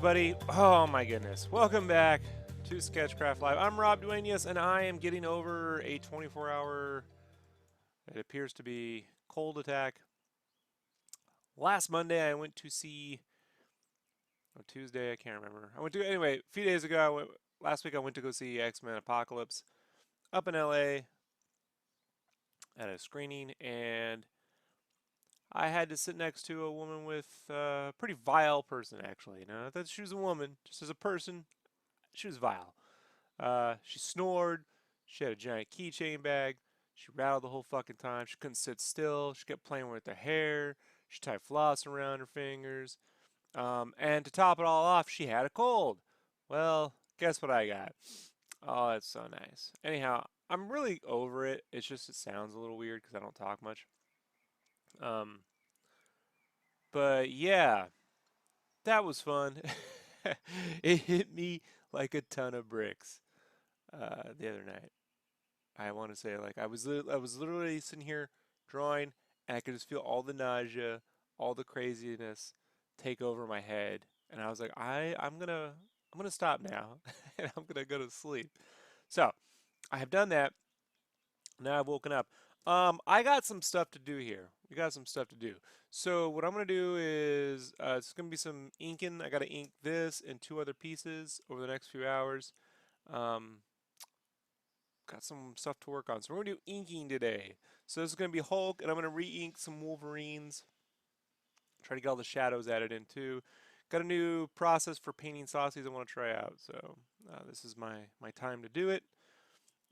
Everybody, oh my goodness, welcome back to SketchCraft Live. I'm Rob Duenas, and I am getting over a 24-hour, it appears to be, cold attack. Last Monday I went to see, or Tuesday, I can't remember. Anyway, a few days ago, last week I went to go see X-Men Apocalypse up in LA at a screening, and I had to sit next to a woman with a pretty vile person, actually. Not that she was a woman, just as a person, she was vile. She snored. She had a giant keychain bag. She rattled the whole fucking time. She couldn't sit still. She kept playing with her hair. She tied floss around her fingers. And to top it all off, she had a cold. Well, guess what I got? Oh, that's so nice. Anyhow, I'm really over it. It's just it sounds a little weird because I don't talk much. But yeah, that was fun. It hit me like a ton of bricks the other night. I want to say like I was literally sitting here drawing, and I could just feel all the nausea, all the craziness take over my head, and I was like, I'm gonna stop now, and I'm gonna go to sleep. So I have done that. Now I've woken up. I got some stuff to do here. We got some stuff to do. So what I'm gonna do is it's gonna be some inking. I gotta ink this and two other pieces over the next few hours. Um, got some stuff to work on. So we're gonna do inking today. So this is gonna be Hulk, and I'm gonna re-ink some Wolverines. Try to get all the shadows added in too. Got a new process for painting saucies I want to try out. So this is my time to do it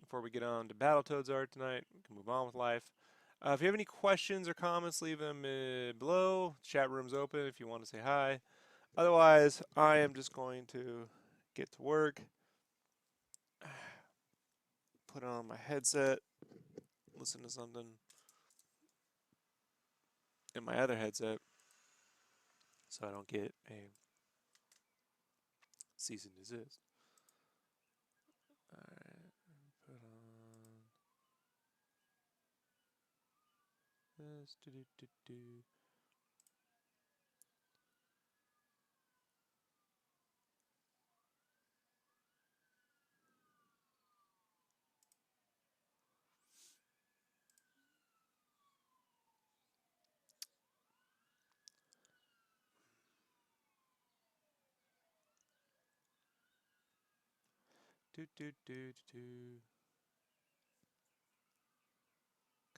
before we get on to Battletoads art tonight. We can move on with life. If you have any questions or comments, leave them below. Chat room's open if you want to say hi. Otherwise, I am just going to get to work. Put on my headset. Listen to something in my other headset so I don't get a cease and desist. Alright, put on this.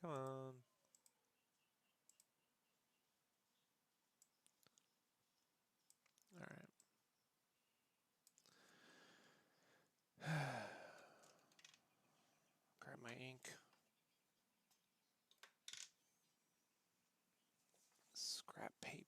Come on. Alright. Grab my ink. Scrap paper.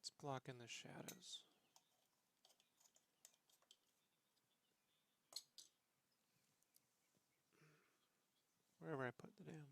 It's blocking the shadows. Wherever I put the damn.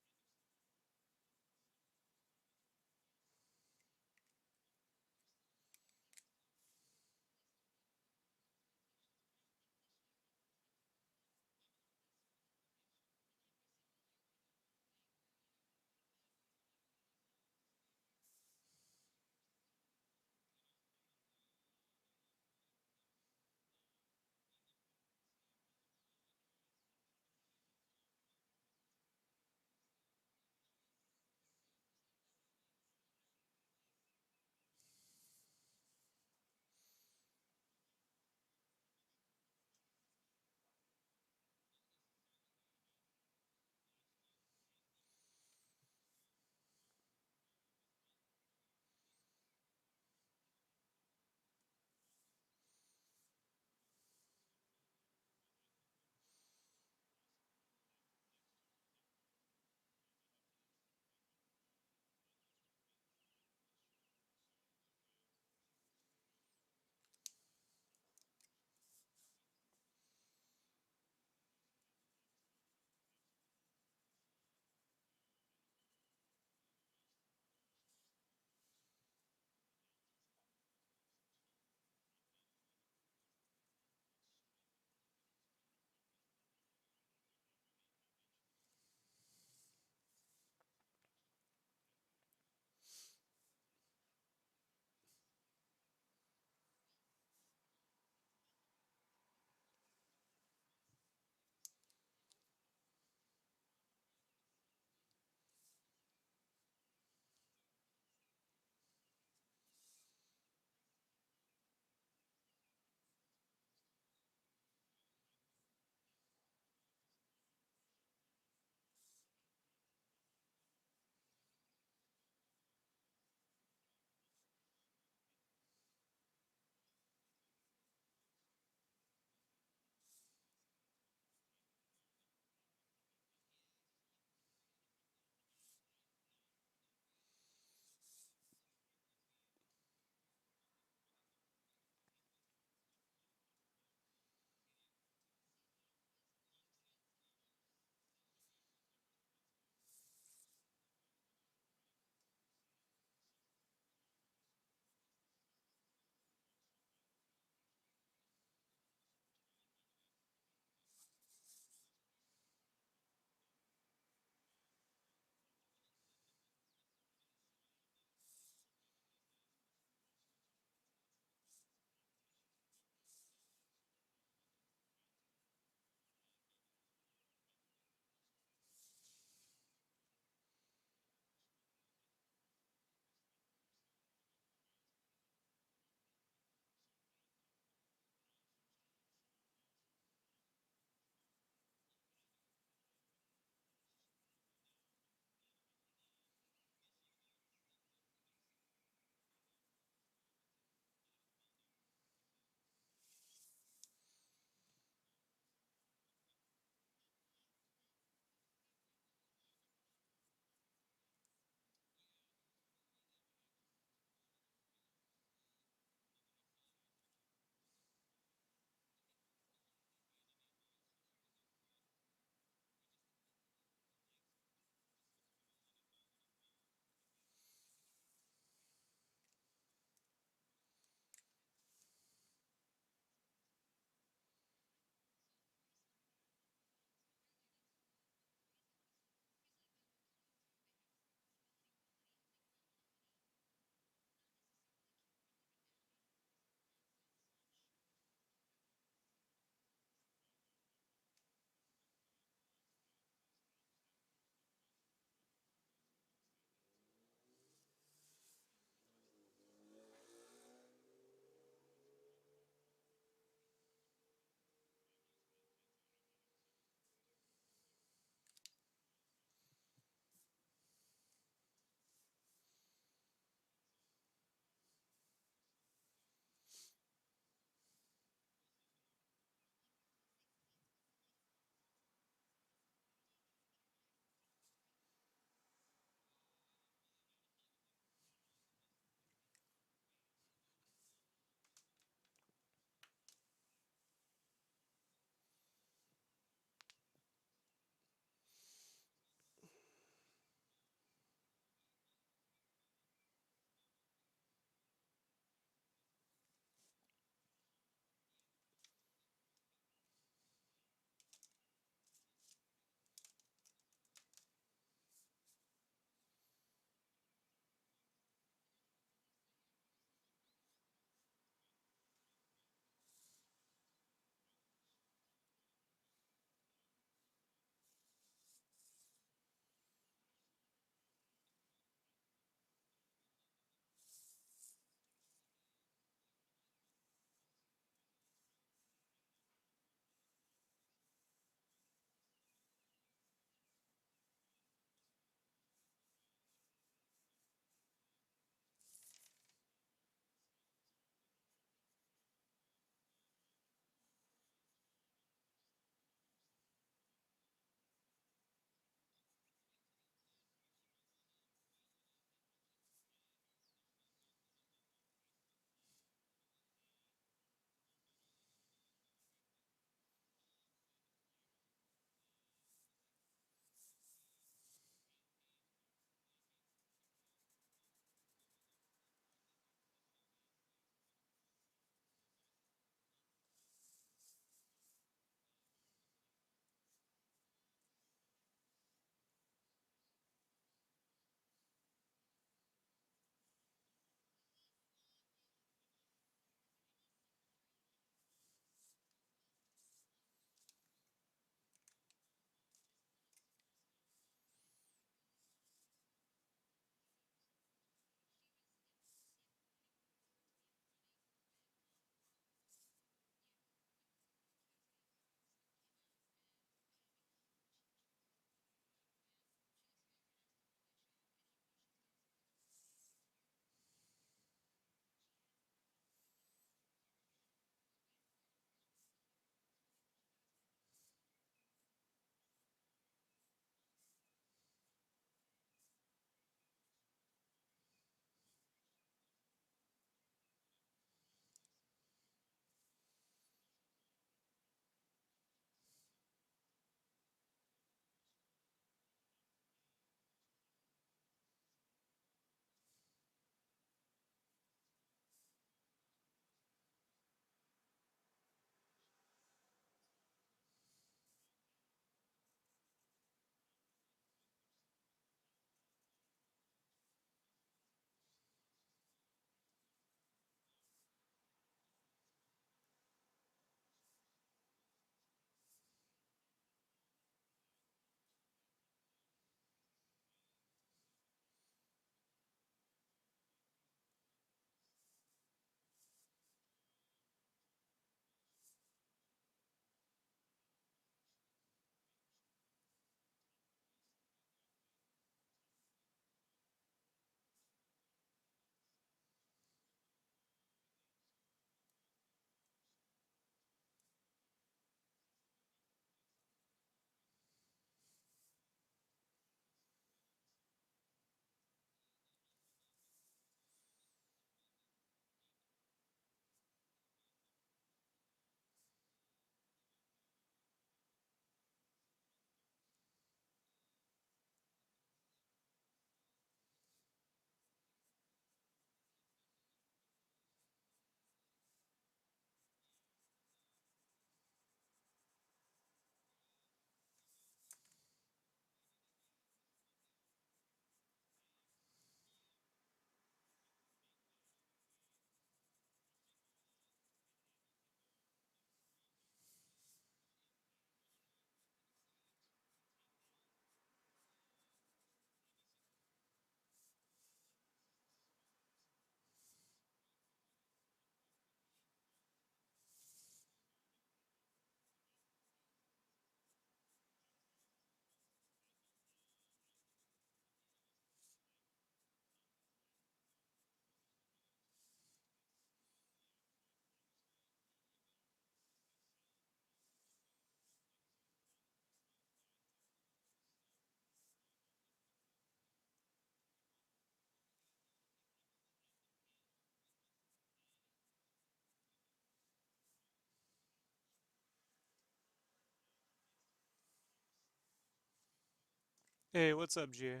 Hey, what's up, Jay?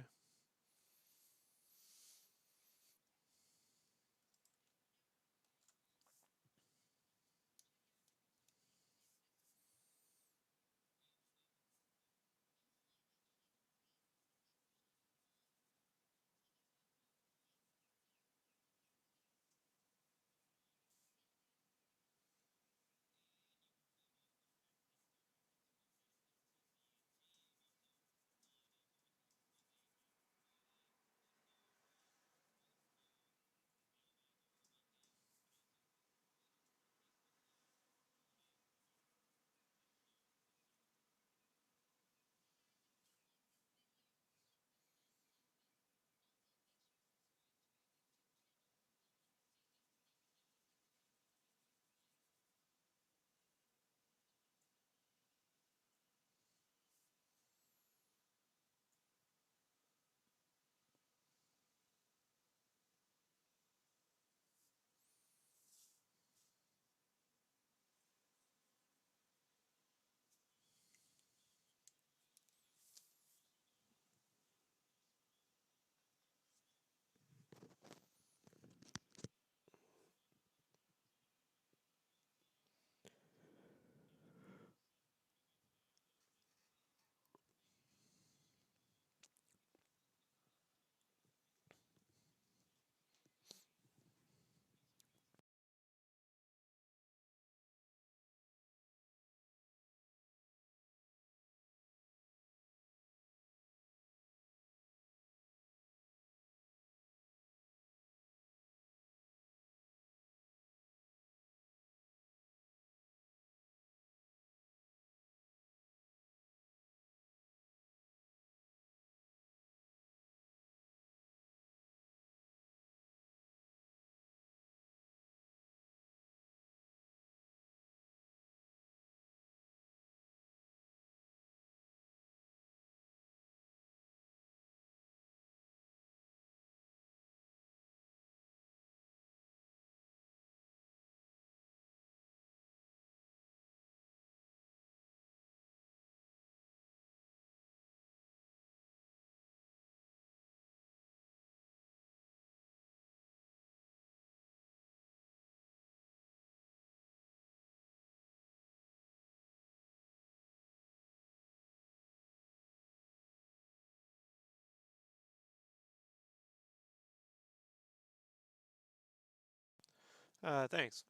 Thanks.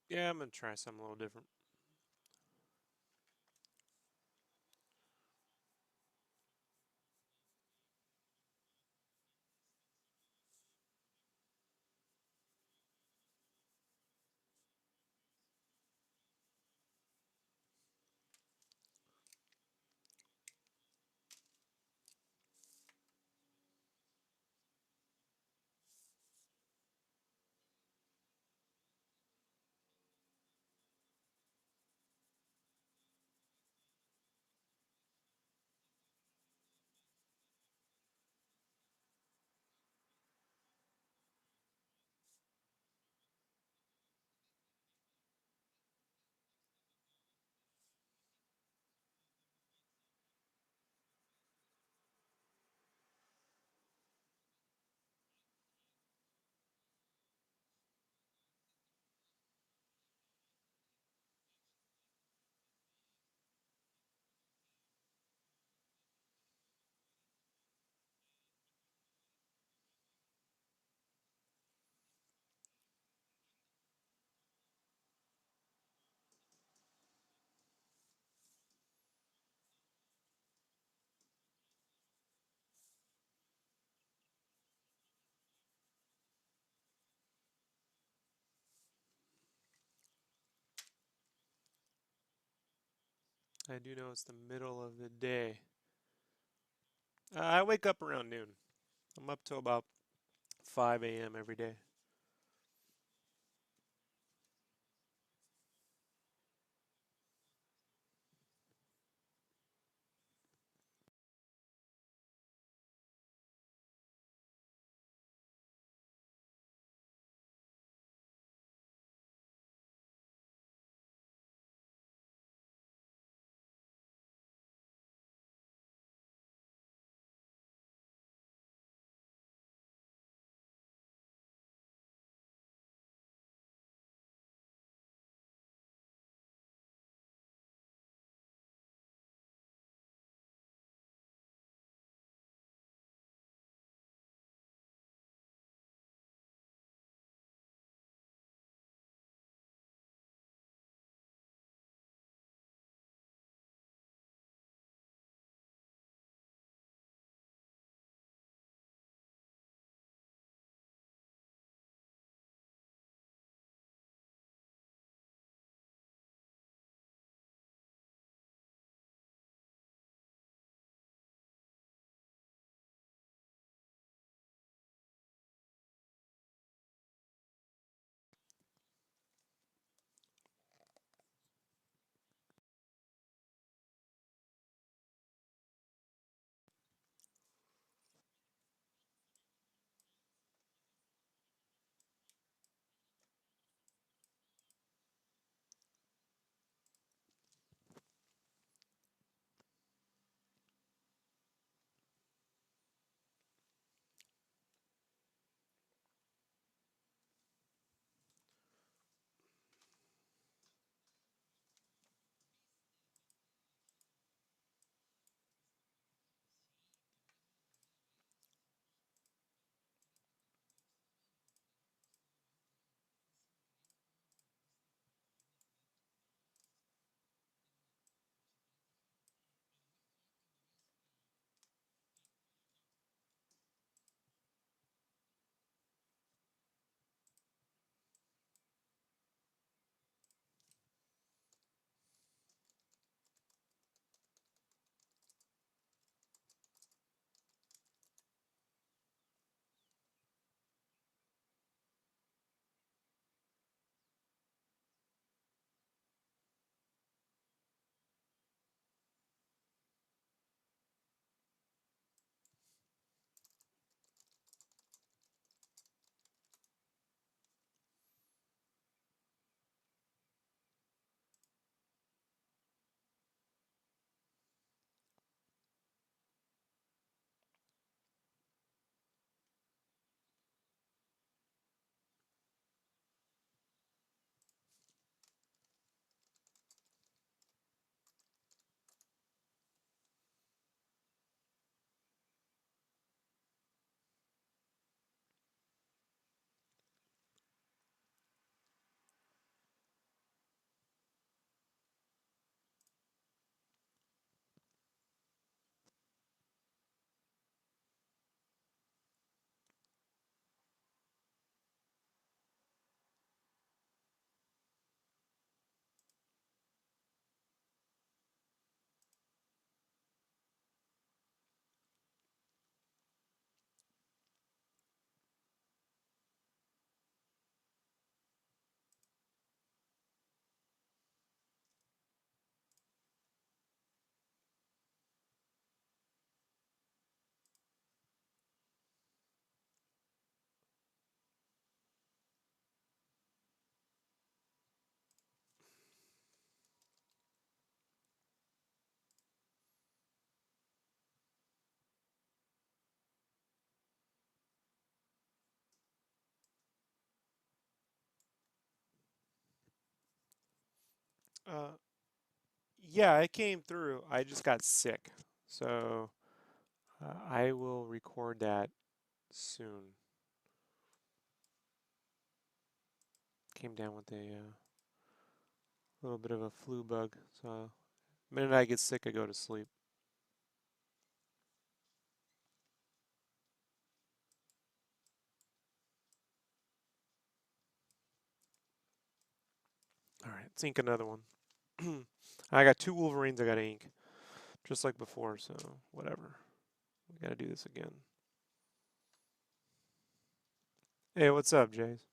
Yeah, I'm gonna try something a little different. I do know it's the middle of the day. I wake up around noon. I'm up till about 5 a.m. every day. Uh, yeah, it came through. I just got sick. So I will record that soon. Came down with a little bit of a flu bug. So the minute I get sick, I go to sleep. All right, let's ink another one. I got two Wolverines I got to ink, just like before, so whatever. We got to do this again. Hey, what's up, Jace?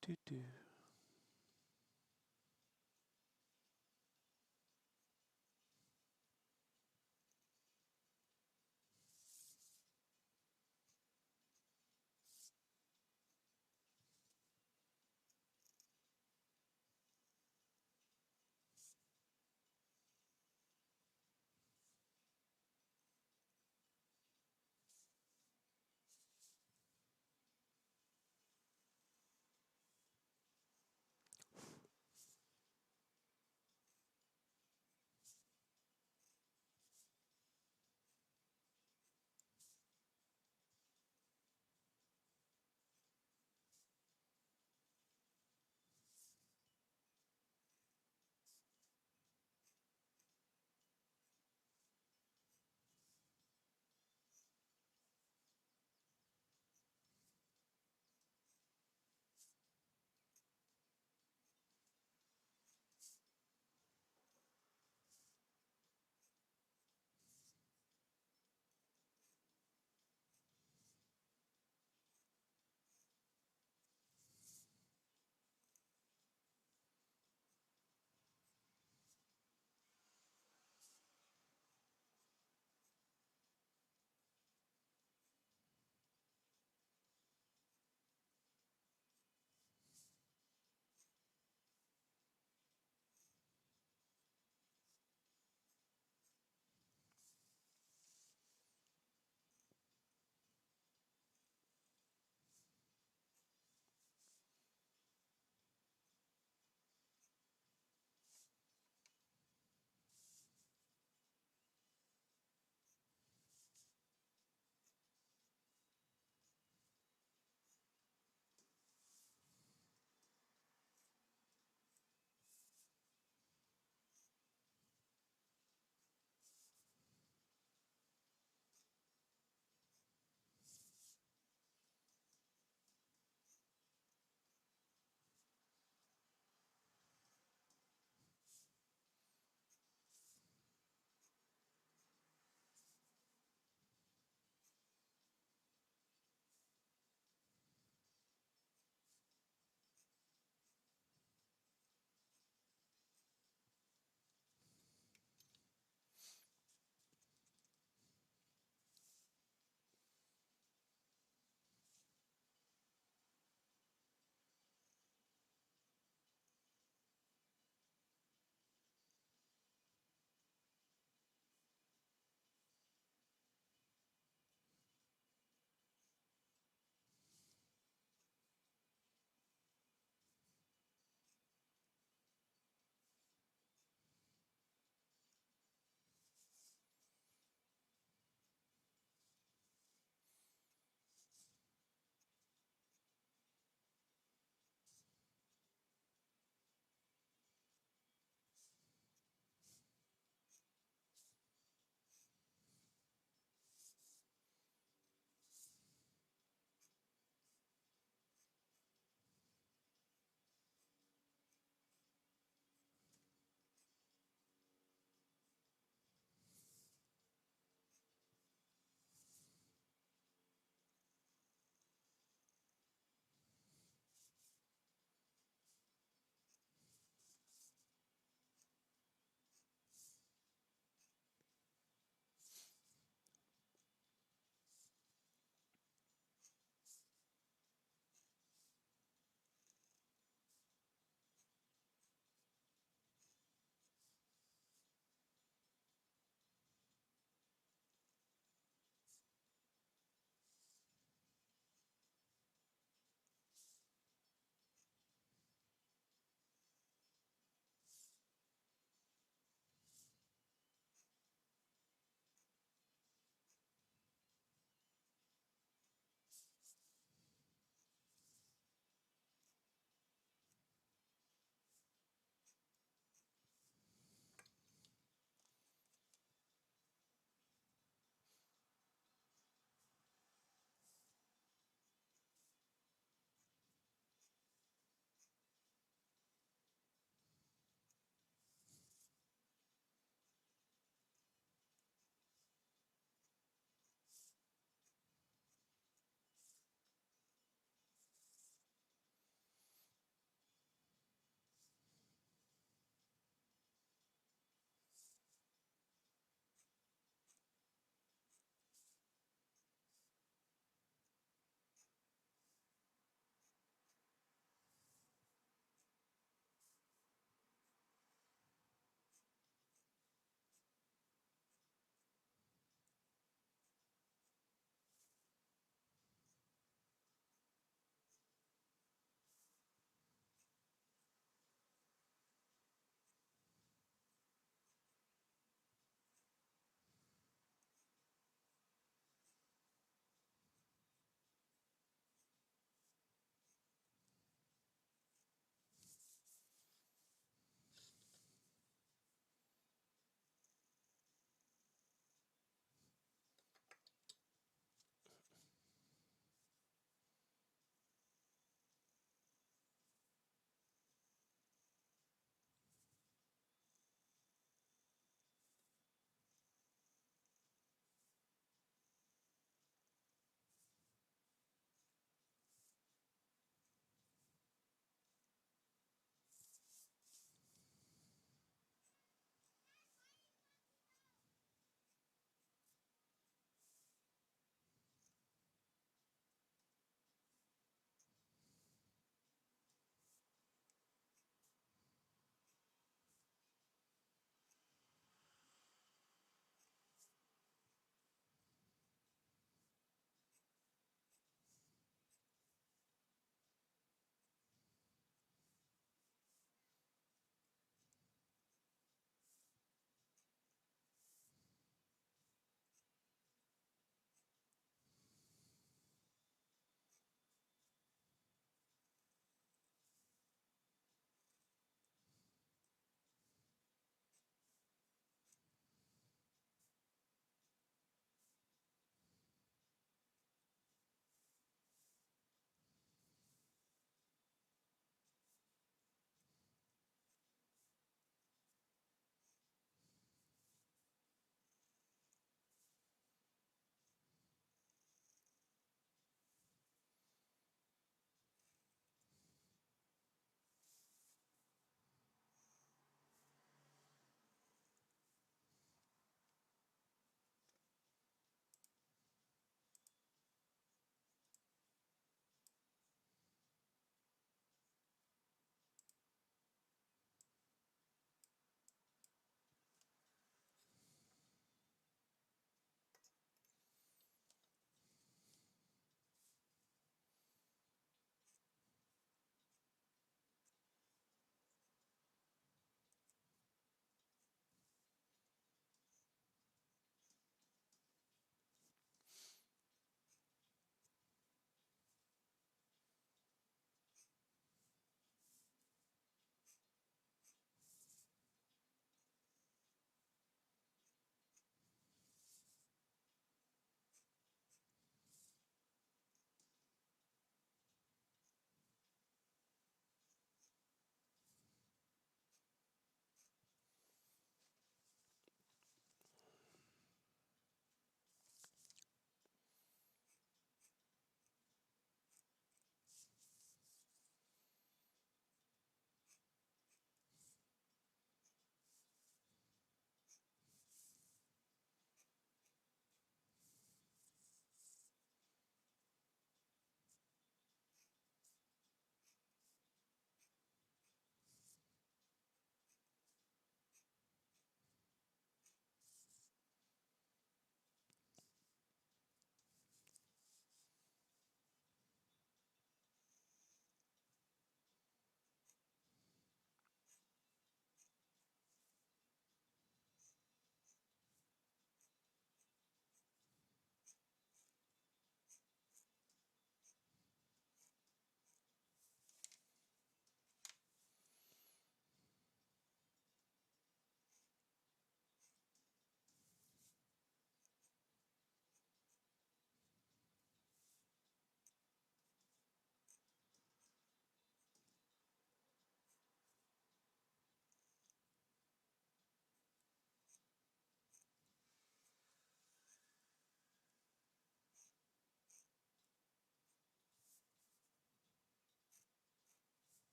Doo -doo.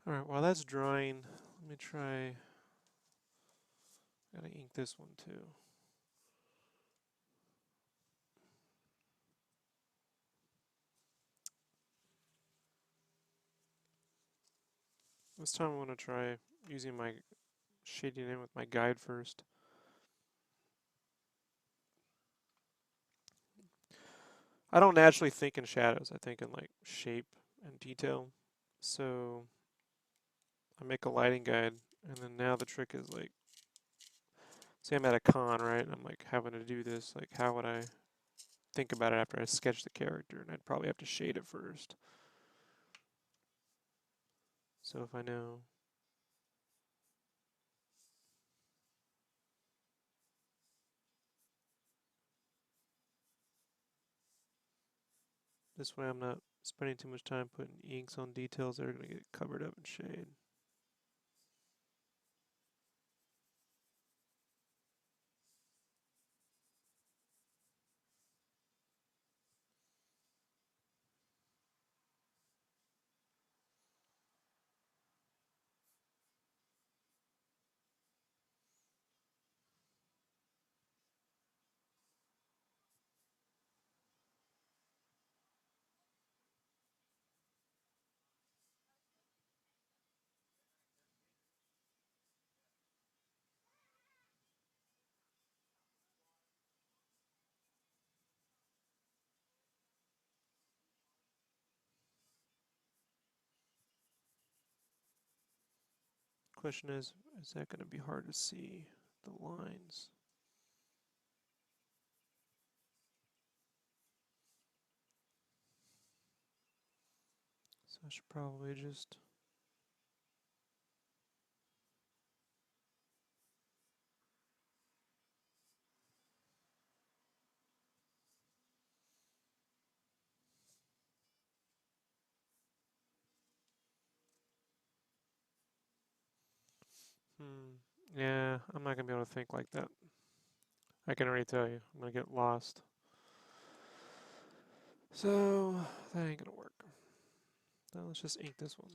Alright, while that's drying, let me try. Gotta ink this one too. This time I want to try using my shading in with my guide first. I don't naturally think in shadows, I think in like shape and detail. So I make a lighting guide, and then now the trick is like, say I'm at a con, right? And I'm like having to do this, like how would I think about it after I sketch the character? And I'd probably have to shade it first. So if I know this way, I'm not spending too much time putting inks on details that are going to get covered up in shade. Question is that going to be hard to see the lines? So I should probably just yeah, I'm not gonna be able to think like that. I can already tell you, I'm gonna get lost. So that ain't gonna work. Now let's just ink this one.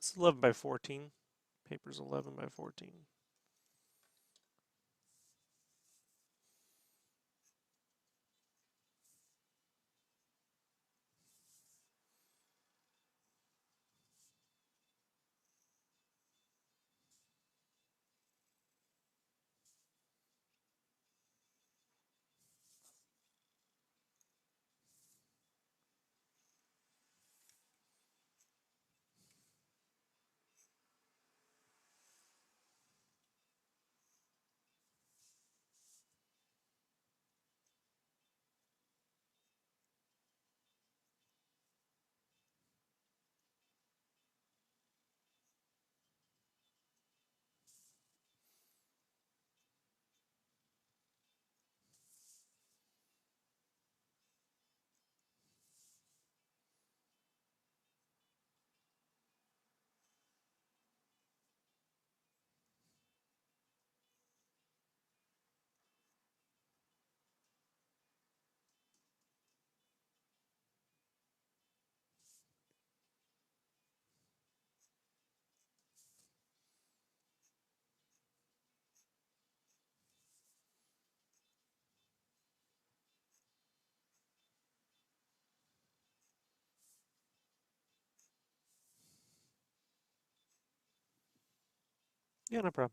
It's 11 by 14. Paper's 11 by 14. Yeah, no problem.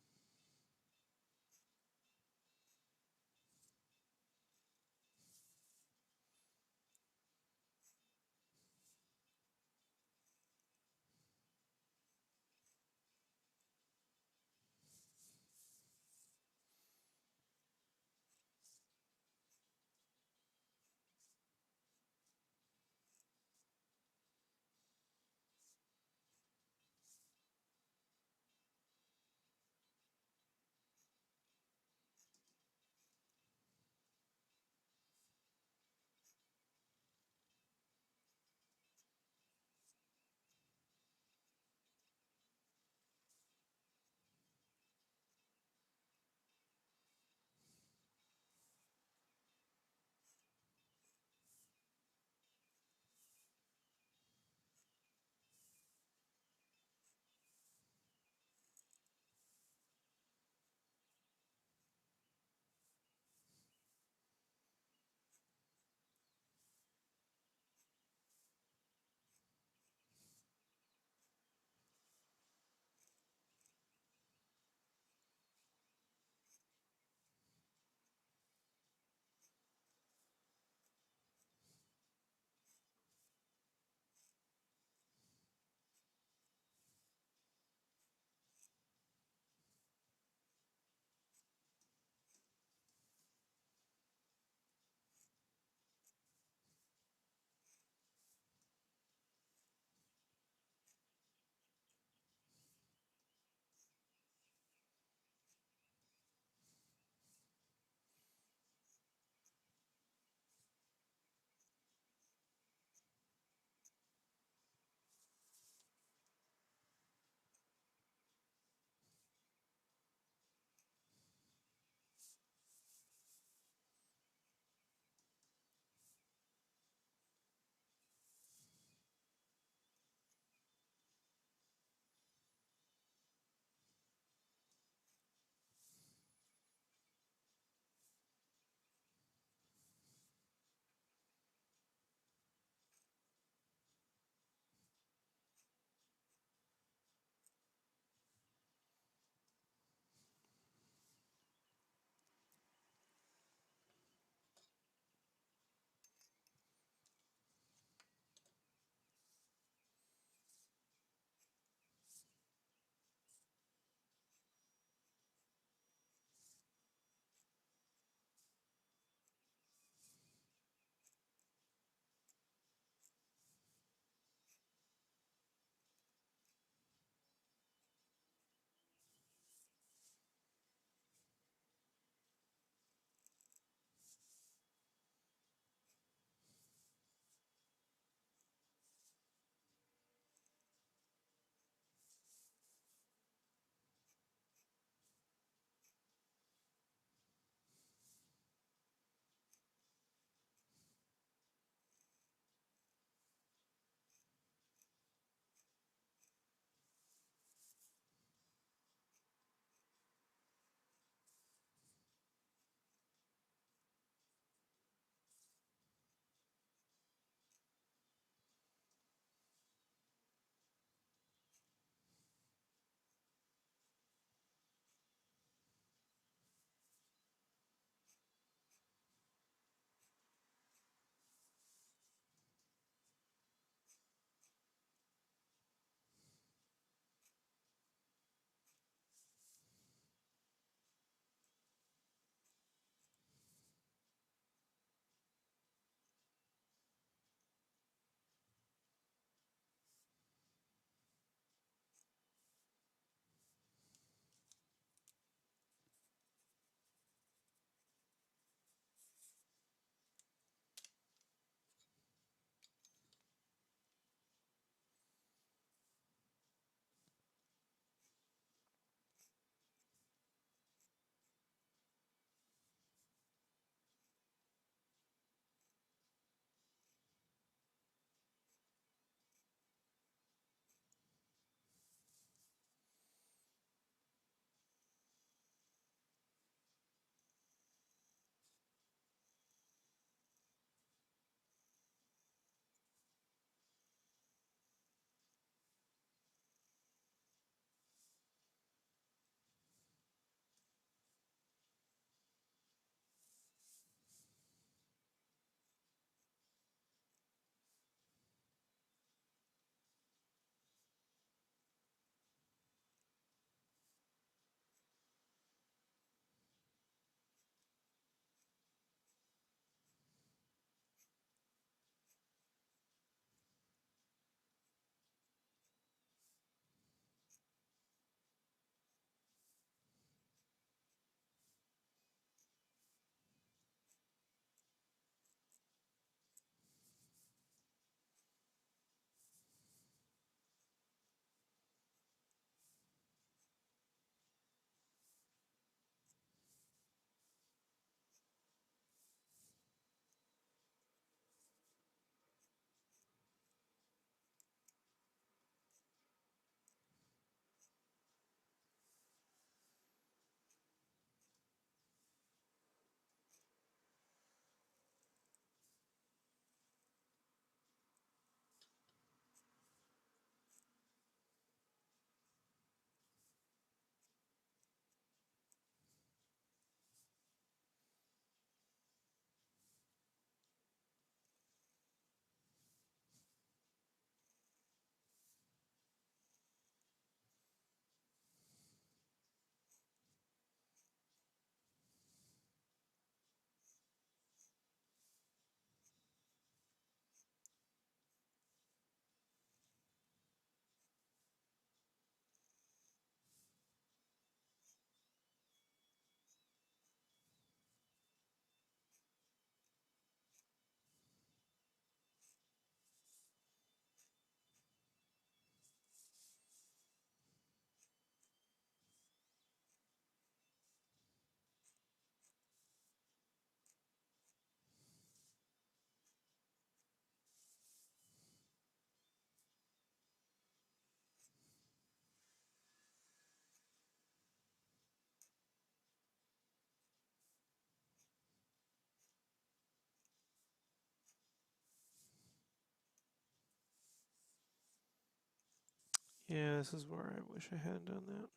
Yeah, this is where I wish I hadn't done that.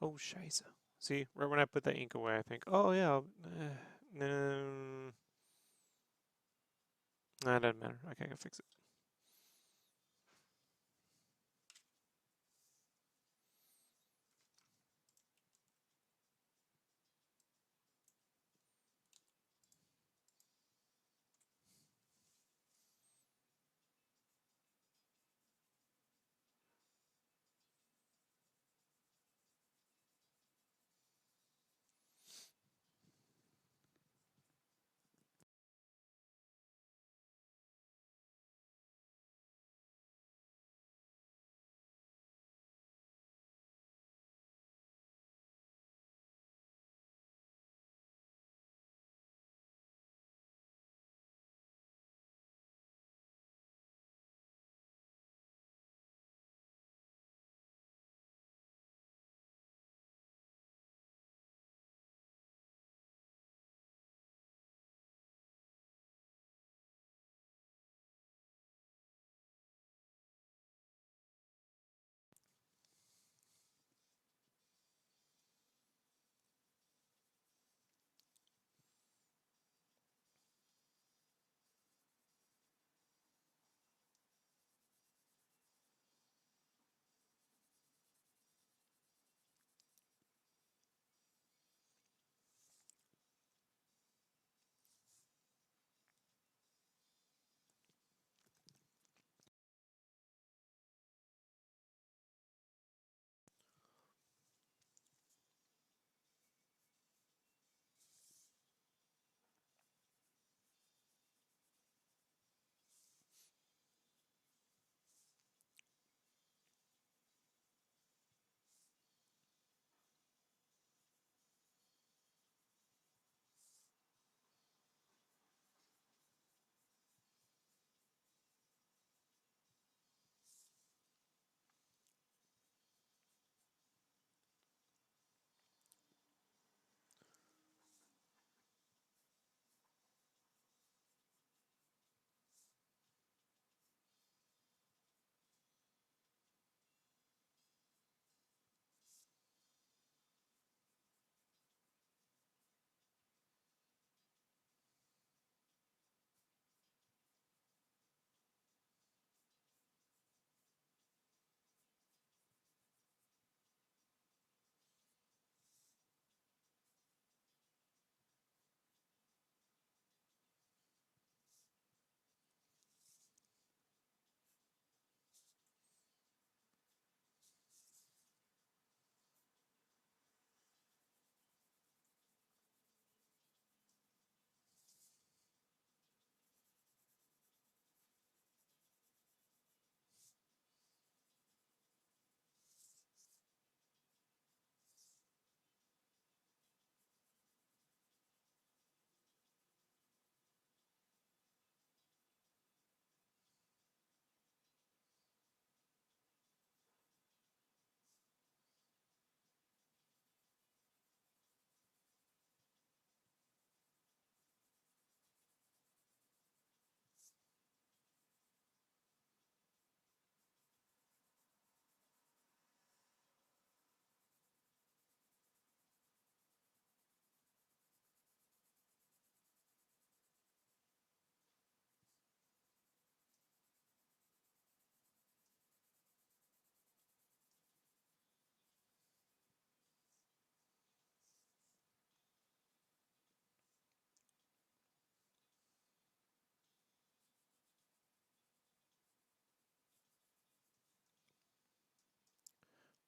Oh, scheiße. See, right when I put the ink away, I think, oh yeah, no, nah, it doesn't matter. Okay, I can fix it.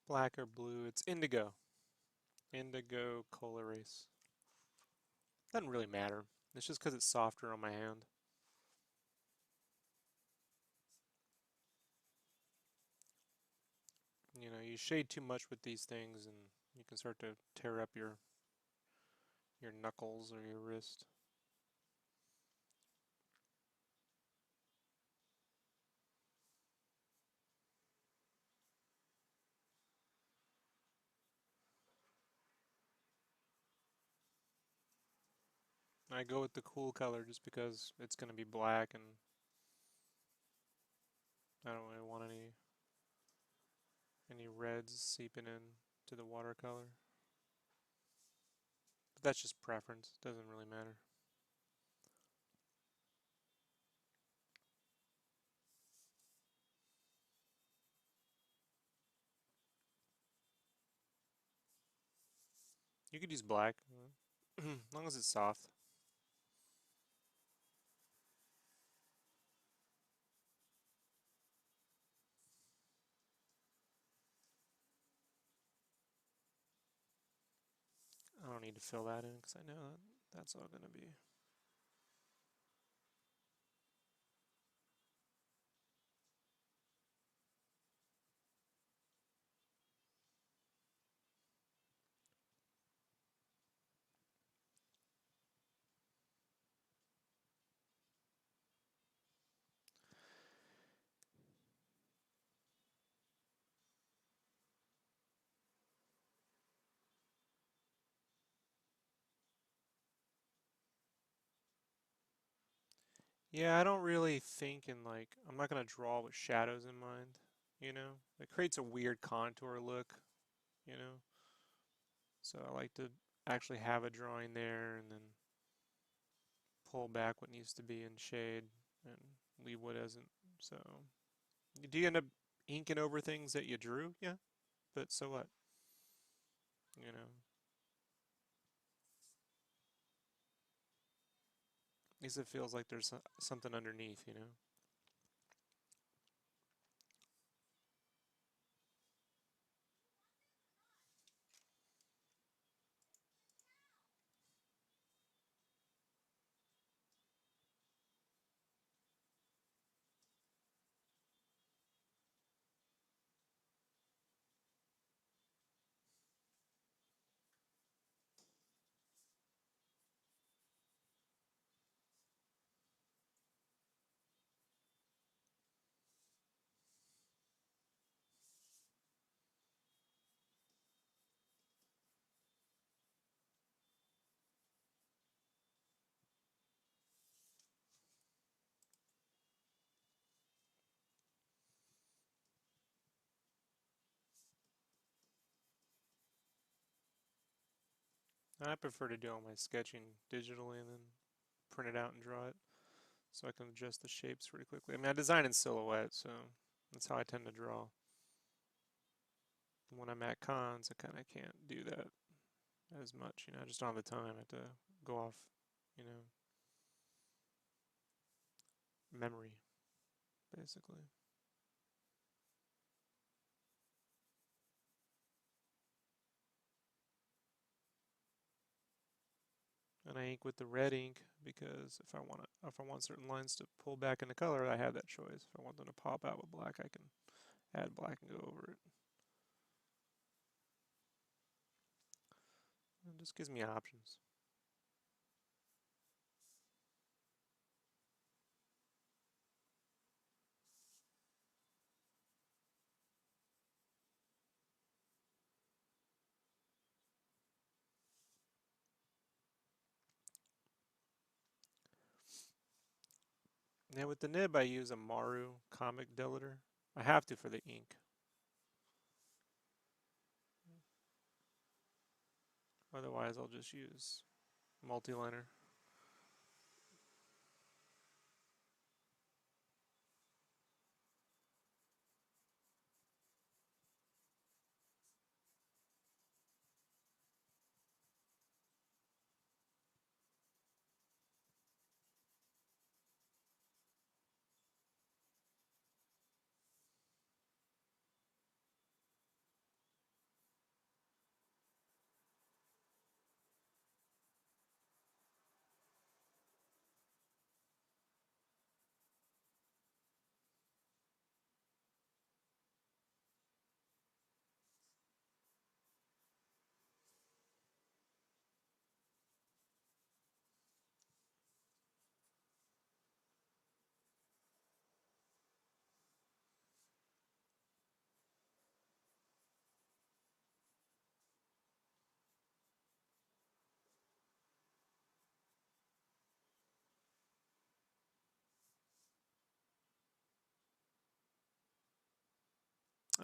Black or blue? It's indigo. Indigo Colorase. Doesn't really matter. It's just because it's softer on my hand. You know, you shade too much with these things and you can start to tear up your knuckles or your wrist. I go with the cool color just because it's going to be black and I don't really want any reds seeping in to the watercolor. But that's just preference. It doesn't really matter. You could use black, as long as it's soft. I don't need to fill that in because I know that's all going to be. Yeah, I don't really think in like, I'm not going to draw with shadows in mind, you know? It creates a weird contour look, you know? So I like to actually have a drawing there and then pull back what needs to be in shade and leave what isn't. So, do you end up inking over things that you drew? Yeah, but so what? You know, at least it feels like there's something underneath, you know? I prefer to do all my sketching digitally and then print it out and draw it so I can adjust the shapes pretty quickly. I mean, I design in silhouette, so that's how I tend to draw. When I'm at cons, I kind of can't do that as much, you know, I just don't have the time. I have to go off, you know, memory, basically. And I ink with the red ink because if I want certain lines to pull back into color, I have that choice. If I want them to pop out with black, I can add black and go over it. It just gives me options. Now with the nib, I use a Maru comic diluter. I have to for the ink. Otherwise, I'll just use multi-liner.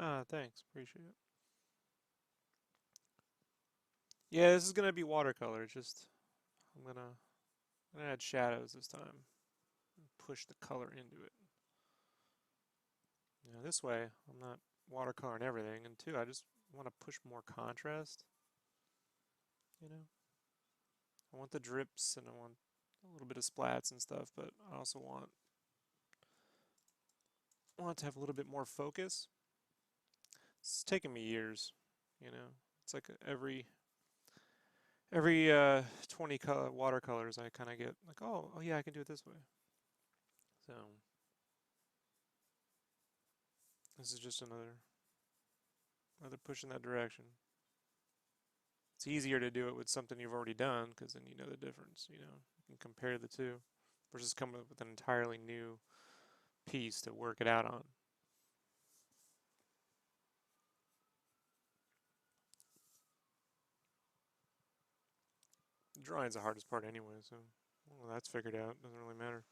Ah, thanks. Appreciate it. Yeah, this is gonna be watercolor. It's just I'm gonna add shadows this time. Push the color into it. This way I'm not watercoloring everything, and two, I just want to push more contrast. You know, I want the drips and I want a little bit of splats and stuff, but I also want to have a little bit more focus. It's taken me years. You know, it's like every 20 watercolors, I kind of get like, oh yeah, I can do it this way. So this is just another push in that direction. It's easier to do it with something you've already done because then you know the difference. You can compare the two versus coming up with an entirely new piece to work it out on. Drawing's the hardest part anyway, so well, that's figured out. Doesn't really matter.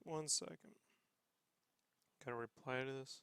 1 second. Gotta reply to this.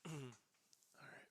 Alright.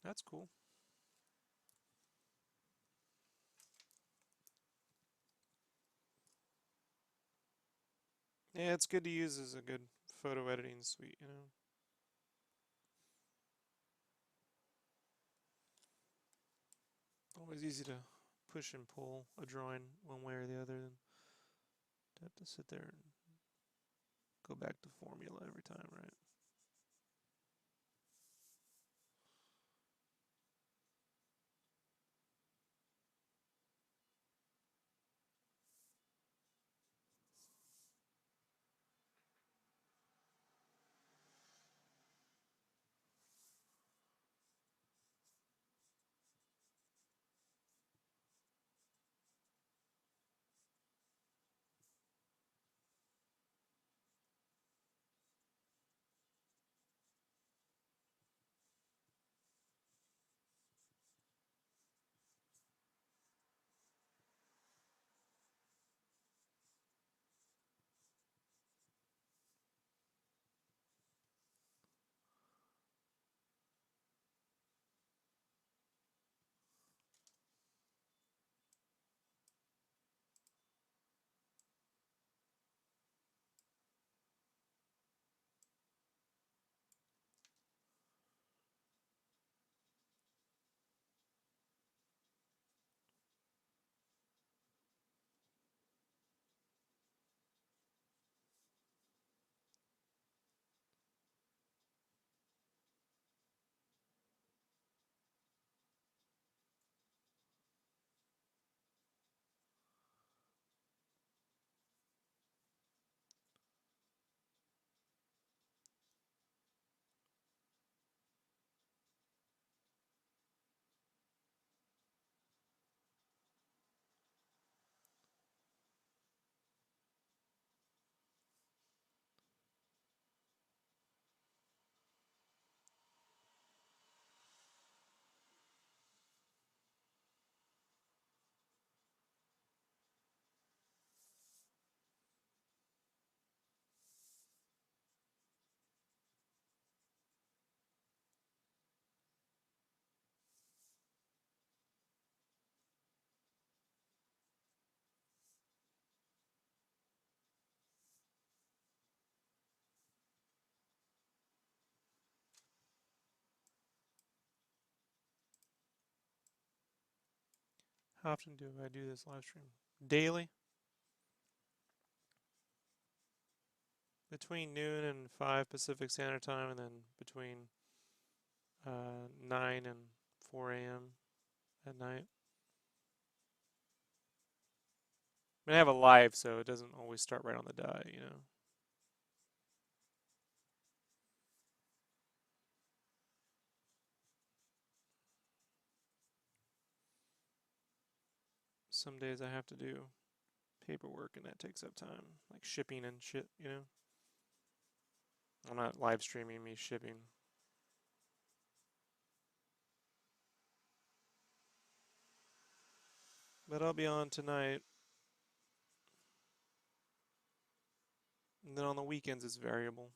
That's cool. Yeah, it's good to use as a good photo editing suite, you know. Always easy to push and pull a drawing one way or the other than to have to sit there and go back to formula every time, right? How often do I do this live stream? Daily? Between noon and 5 Pacific Standard Time, and then between 9 and 4 a.m. at night. I mean, I have a live, so it doesn't always start right on the dot, you know. Some days I have to do paperwork, and that takes up time, like shipping and shit, you know. I'm not live streaming me shipping. But I'll be on tonight. And then on the weekends, it's variable.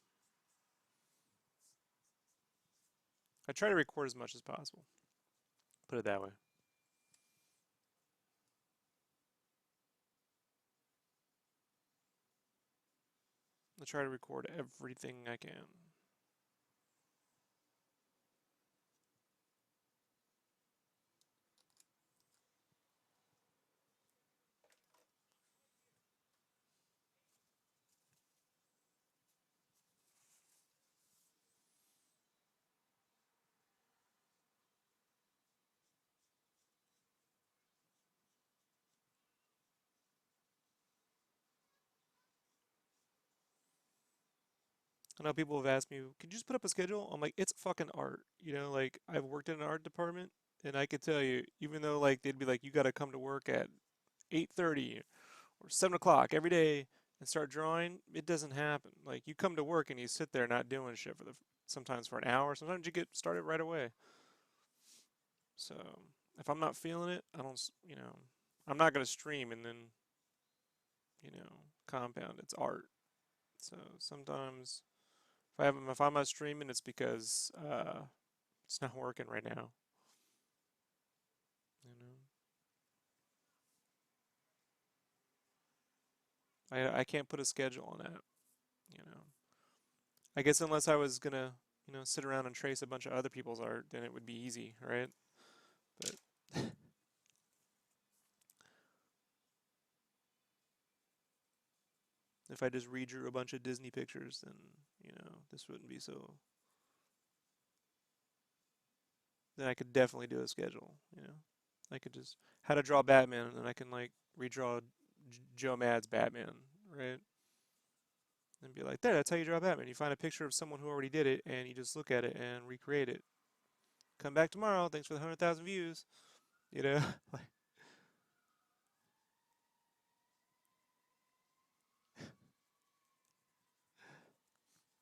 I try to record as much as possible. Put it that way. I try to record everything I can. I know people have asked me, could you just put up a schedule? I'm like, it's fucking art. You know, like, I've worked in an art department, and I could tell you, even though, like, they'd be like, you gotta come to work at 8:30 or 7 o'clock every day and start drawing, it doesn't happen. Like, you come to work and you sit there not doing shit for sometimes for an hour, sometimes you get started right away. So, if I'm not feeling it, I don't, you know, I'm not gonna stream and then, you know, compound. It's art. So sometimes if I'm not streaming, it's because it's not working right now. You know, I can't put a schedule on that. You know, I guess unless I was gonna sit around and trace a bunch of other people's art, then it would be easy, right? But if I just redrew a bunch of Disney pictures, then this wouldn't be so. Then I could definitely do a schedule. I could just how to draw Batman, and then I can like redraw Joe Mad's Batman, right? And be like, there, that's how you draw Batman. You find a picture of someone who already did it, and you just look at it and recreate it. Come back tomorrow. Thanks for the 100,000 views. You know,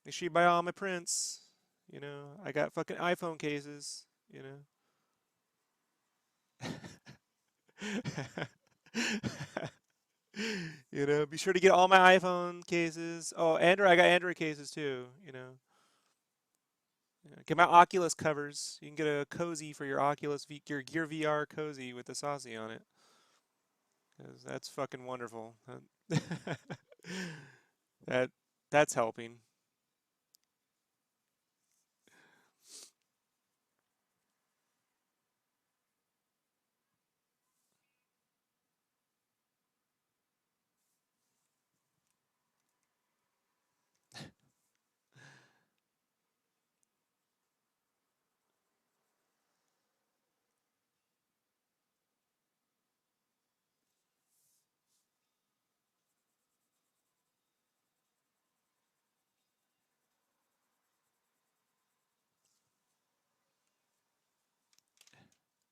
make sure you buy all my prints. I got fucking iPhone cases. Be sure to get all my iPhone cases. Oh, Android, I got Android cases too. Get my Oculus covers. You can get a cozy for your your Gear VR cozy with the saucy on it. 'Cause that's fucking wonderful. That that's helping.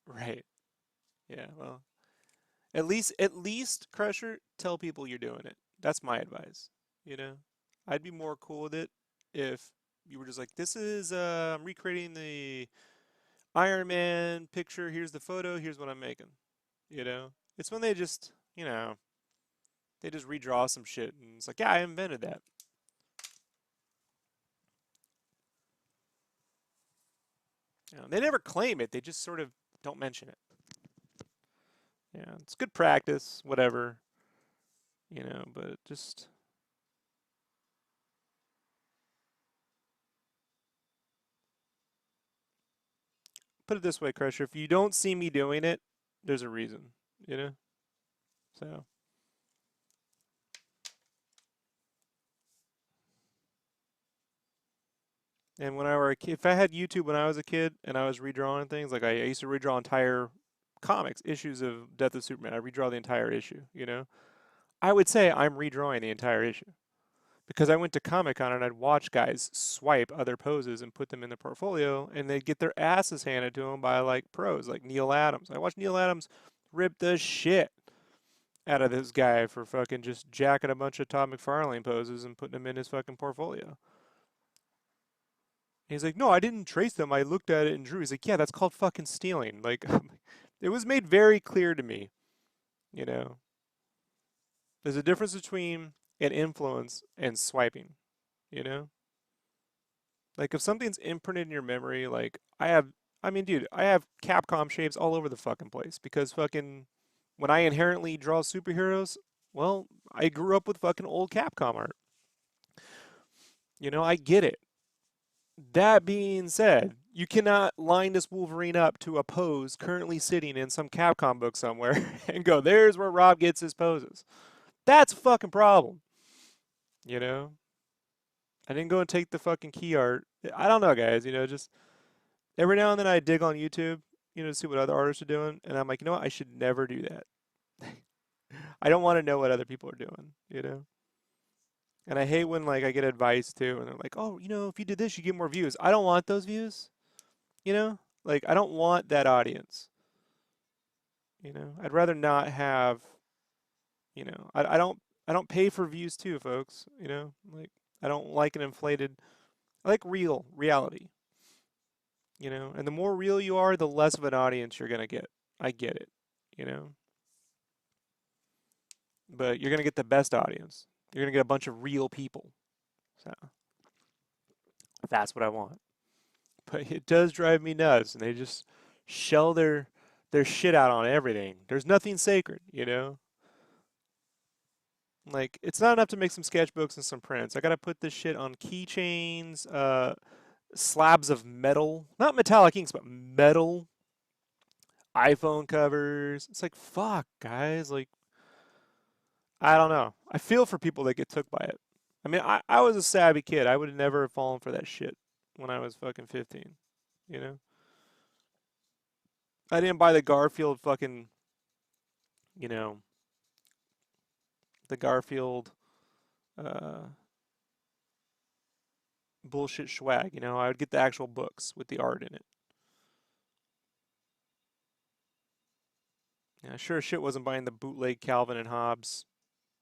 Right. Yeah, well, at least Crusher, tell people you're doing it. That's my advice. You know? I'd be more cool with it if you were just like, this is I'm recreating the Iron Man picture, here's the photo, here's what I'm making. You know? It's when they just redraw some shit and it's like, yeah, I invented that. They never claim it, they just sort of don't mention it. Yeah, it's good practice, whatever, but just put it this way, Crusher. If you don't see me doing it, there's a reason. you know? So, and when I were a kid, if I had YouTube when I was a kid and I was redrawing things, like I used to redraw entire comics, issues of Death of Superman. I redraw the entire issue, you know? I would say I'm redrawing the entire issue because I went to Comic Con and I'd watch guys swipe other poses and put them in their portfolio, and they'd get their asses handed to them by like pros, like Neil Adams. I watched Neil Adams rip the shit out of this guy for fucking just jacking a bunch of Todd McFarlane poses and putting them in his fucking portfolio. He's like, no, I didn't trace them. I looked at it and drew. He's like, yeah, that's called fucking stealing. Like, it was made very clear to me, you know, there's a difference between an influence and swiping, you know? Like, if something's imprinted in your memory, like, I mean, dude, I have Capcom shapes all over the fucking place because fucking, when I inherently draw superheroes, well, I grew up with fucking old Capcom art. You know, I get it. That being said, you cannot line this Wolverine up to a pose currently sitting in some Capcom book somewhere and go, there's where Rob gets his poses. That's a fucking problem. You know? I didn't go and take the fucking key art. I don't know, guys. You know, just every now and then I dig on YouTube, you know, to see what other artists are doing. And I'm like, you know what? I should never do that. I don't want to know what other people are doing, you know? And I hate when, like, I get advice too, and they're like, oh, you know, if you did this, you get more views. I don't want those views. You know, like I don't want that audience. You know, I'd rather not have. You know, I don't pay for views too, folks. You know, like I don't like an inflated. I like real reality. You know, and the more real you are, the less of an audience you're gonna get. I get it. You know, but you're gonna get the best audience. You're gonna get a bunch of real people. So that's what I want. But it does drive me nuts, and they just shell their shit out on everything. There's nothing sacred, you know. Like, it's not enough to make some sketchbooks and some prints. I gotta put this shit on keychains, slabs of metal, not metallic inks, but metal, iPhone covers. It's like, fuck, guys. Like, I don't know. I feel for people that get took by it. I mean, I was a savvy kid. I would never have fallen for that shit when I was fucking 15. You know? I didn't buy the Garfield fucking, you know, the Garfield uh, bullshit swag. You know, I would get the actual books with the art in it. Yeah, sure as shit wasn't buying the bootleg Calvin and Hobbes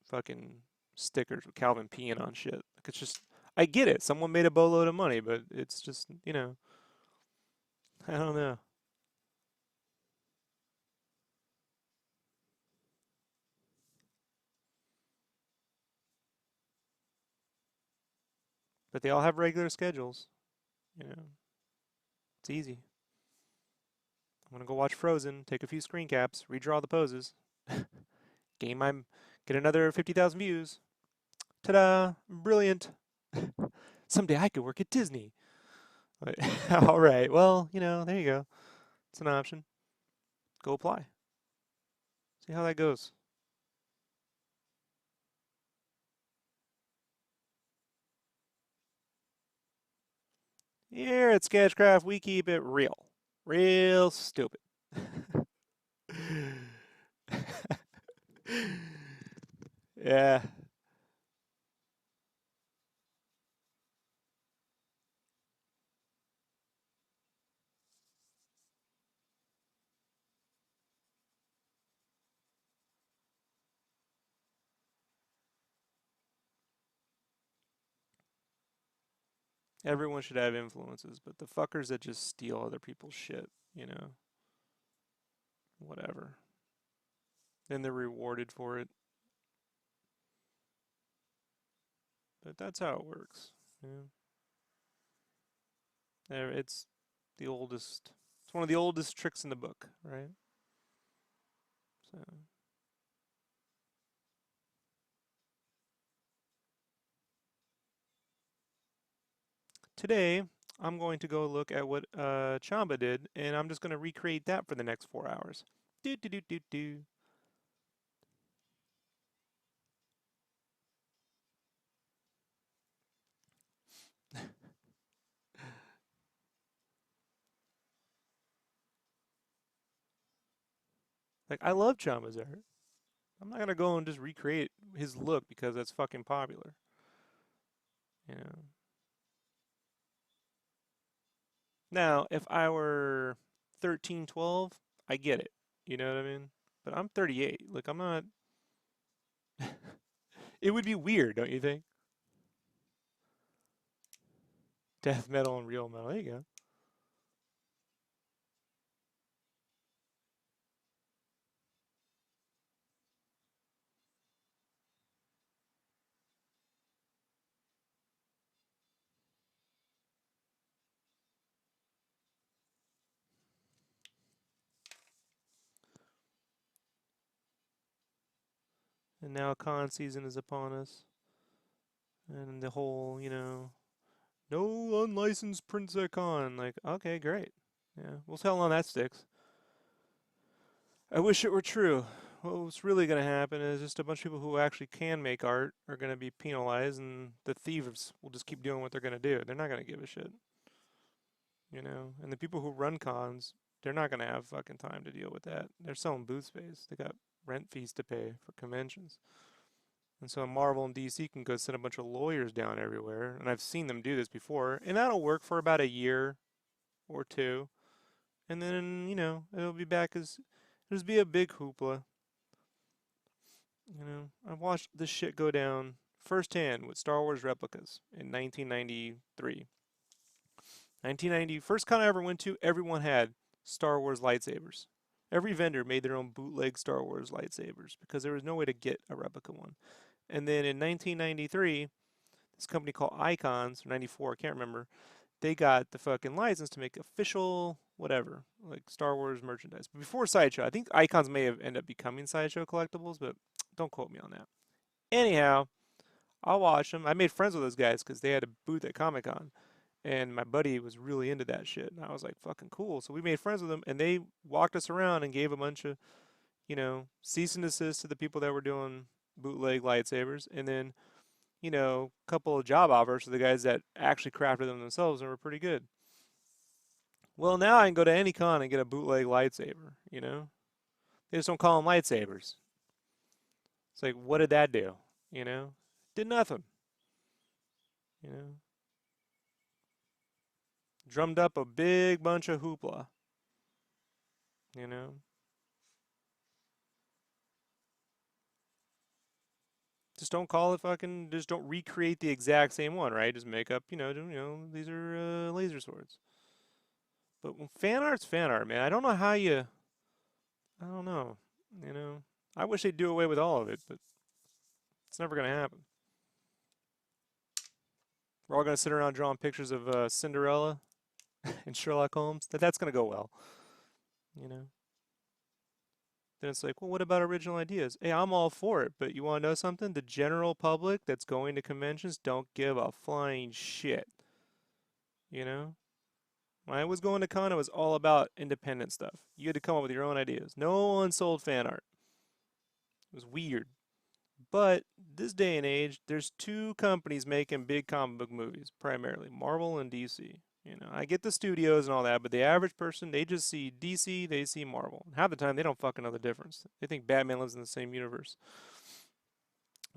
fucking stickers with Calvin peeing on shit. Like it's just, I get it. Someone made a boatload of money, but it's just, you know, I don't know. But they all have regular schedules. You know, it's easy. I'm gonna go watch Frozen, take a few screen caps, redraw the poses, gain my, get another 50,000 views. Ta-da! Brilliant. Someday I could work at Disney. Like, all right. Well, you know, there you go. It's an option. Go apply. See how that goes. Here at SketchCraft, we keep it real. Real stupid. Yeah. Everyone should have influences, but the fuckers that just steal other people's shit, you know, whatever. Then they're rewarded for it. But that's how it works. Yeah. It's the oldest, it's one of the oldest tricks in the book, right? So today, I'm going to go look at what Chamba did, and I'm just going to recreate that for the next 4 hours. Do do do do do. Like, I love Chama's art. I'm not gonna go and just recreate his look because that's fucking popular. You know. Now, if I were 13, 12, I get it. You know what I mean? But I'm 38. Like, I'm not. It would be weird, don't you think? Death metal and real metal. There you go. And now con season is upon us. And the whole, no unlicensed prints at con. Like, okay, great. Yeah, we'll tell on that sticks. I wish it were true. What's really going to happen is just a bunch of people who actually can make art are going to be penalized, and the thieves will just keep doing what they're going to do. They're not going to give a shit, you know? And the people who run cons, they're not going to have fucking time to deal with that. They're selling booth space. They got rent fees to pay for conventions. And so Marvel and DC can go send a bunch of lawyers down everywhere, and I've seen them do this before, and that'll work for about a year or two, and then, it'll be back as, it'll just be a big hoopla. I watched this shit go down firsthand with Star Wars replicas in 1993. 1990, first con I ever went to, everyone had Star Wars lightsabers. Every vendor made their own bootleg Star Wars lightsabers because there was no way to get a replica one. And then in 1993, this company called Icons, or 94, I can't remember, they got the fucking license to make official whatever, like Star Wars merchandise. But before Sideshow, I think Icons may have ended up becoming Sideshow collectibles, but don't quote me on that. Anyhow, I'll watch them. I made friends with those guys because they had a booth at Comic Con, and my buddy was really into that shit, and I was like, fucking cool. So we made friends with them, and they walked us around and gave a bunch of, cease and desist to the people that were doing bootleg lightsabers, and then, a couple of job offers to the guys that actually crafted them themselves and were pretty good. Well, now I can go to any con and get a bootleg lightsaber, They just don't call them lightsabers. It's like, what did that do? You know? Did nothing. You know? Drummed up a big bunch of hoopla. You know? Just don't call it fucking. Just don't recreate the exact same one, right? Just make up. These are laser swords. But when fan art's fan art, man. I don't know how you. I don't know. You know. I wish they'd do away with all of it, but it's never gonna happen. We're all gonna sit around drawing pictures of Cinderella and Sherlock Holmes. That's gonna go well. You know. Then it's like, well, what about original ideas? Hey, I'm all for it, but you want to know something? The general public that's going to conventions don't give a flying shit. You know? When I was going to con, it was all about independent stuff. You had to come up with your own ideas. No one sold fan art. It was weird. But this day and age, there's two companies making big comic book movies, primarily Marvel and DC. I get the studios and all that, but the average person, they just see DC, they see Marvel. Half the time, they don't fucking know the difference. They think Batman lives in the same universe.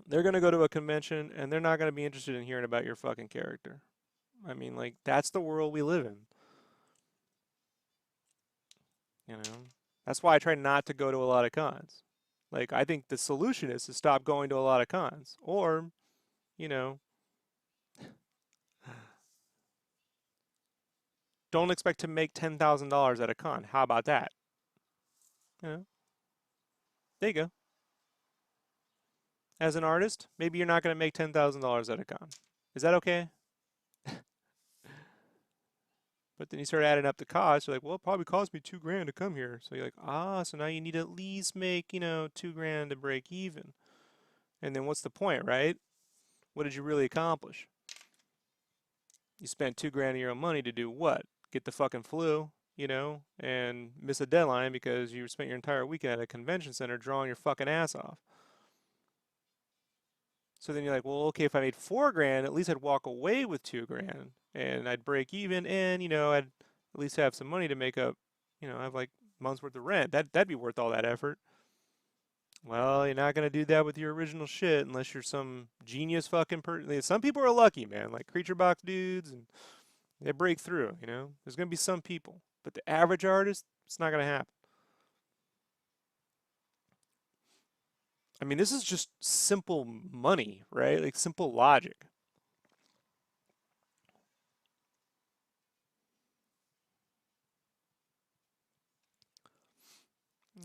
They're gonna go to a convention and they're not gonna be interested in hearing about your fucking character. I mean, like, that's the world we live in. You know, that's why I try not to go to a lot of cons. Like, I think the solution is to stop going to a lot of cons, or, you know, don't expect to make $10,000 at a con. How about that? You know, there you go. As an artist, maybe you're not going to make $10,000 at a con. Is that okay? But then you start adding up the costs. You're like, well, it probably cost me 2 grand to come here. So you're like, so now you need to at least make, 2 grand to break even. And then what's the point, right? What did you really accomplish? You spent 2 grand of your own money to do what? Get the fucking flu, and miss a deadline because you spent your entire weekend at a convention center drawing your fucking ass off. So then you're like, well, okay, if I made 4 grand, at least I'd walk away with 2 grand and I'd break even and, I'd at least have some money to make up, have like months worth of rent. That'd be worth all that effort. Well, you're not gonna do that with your original shit unless you're some genius fucking person. Some people are lucky, man, like creature box dudes, and they break through. There's gonna be some people, but the average artist, it's not gonna happen. I mean, this is just simple money, right? Like simple logic.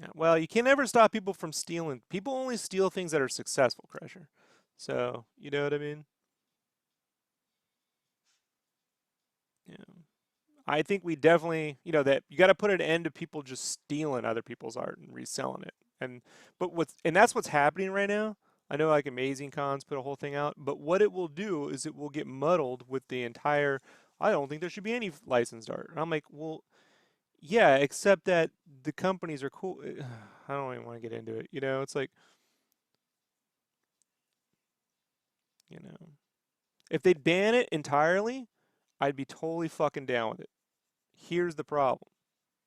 Yeah, well, you can never stop people from stealing. People only steal things that are successful, Crusher. So, you know what I mean? Yeah. I think we definitely, that you got to put an end to people just stealing other people's art and reselling it. And that's what's happening right now. I know like Amazing Cons put a whole thing out, but what it will do is it will get muddled with the entire. I don't think there should be any licensed art. And I'm like, well, yeah, except that the companies are cool. I don't even want to get into it. It's like, you know, if they ban it entirely, I'd be totally fucking down with it. Here's the problem.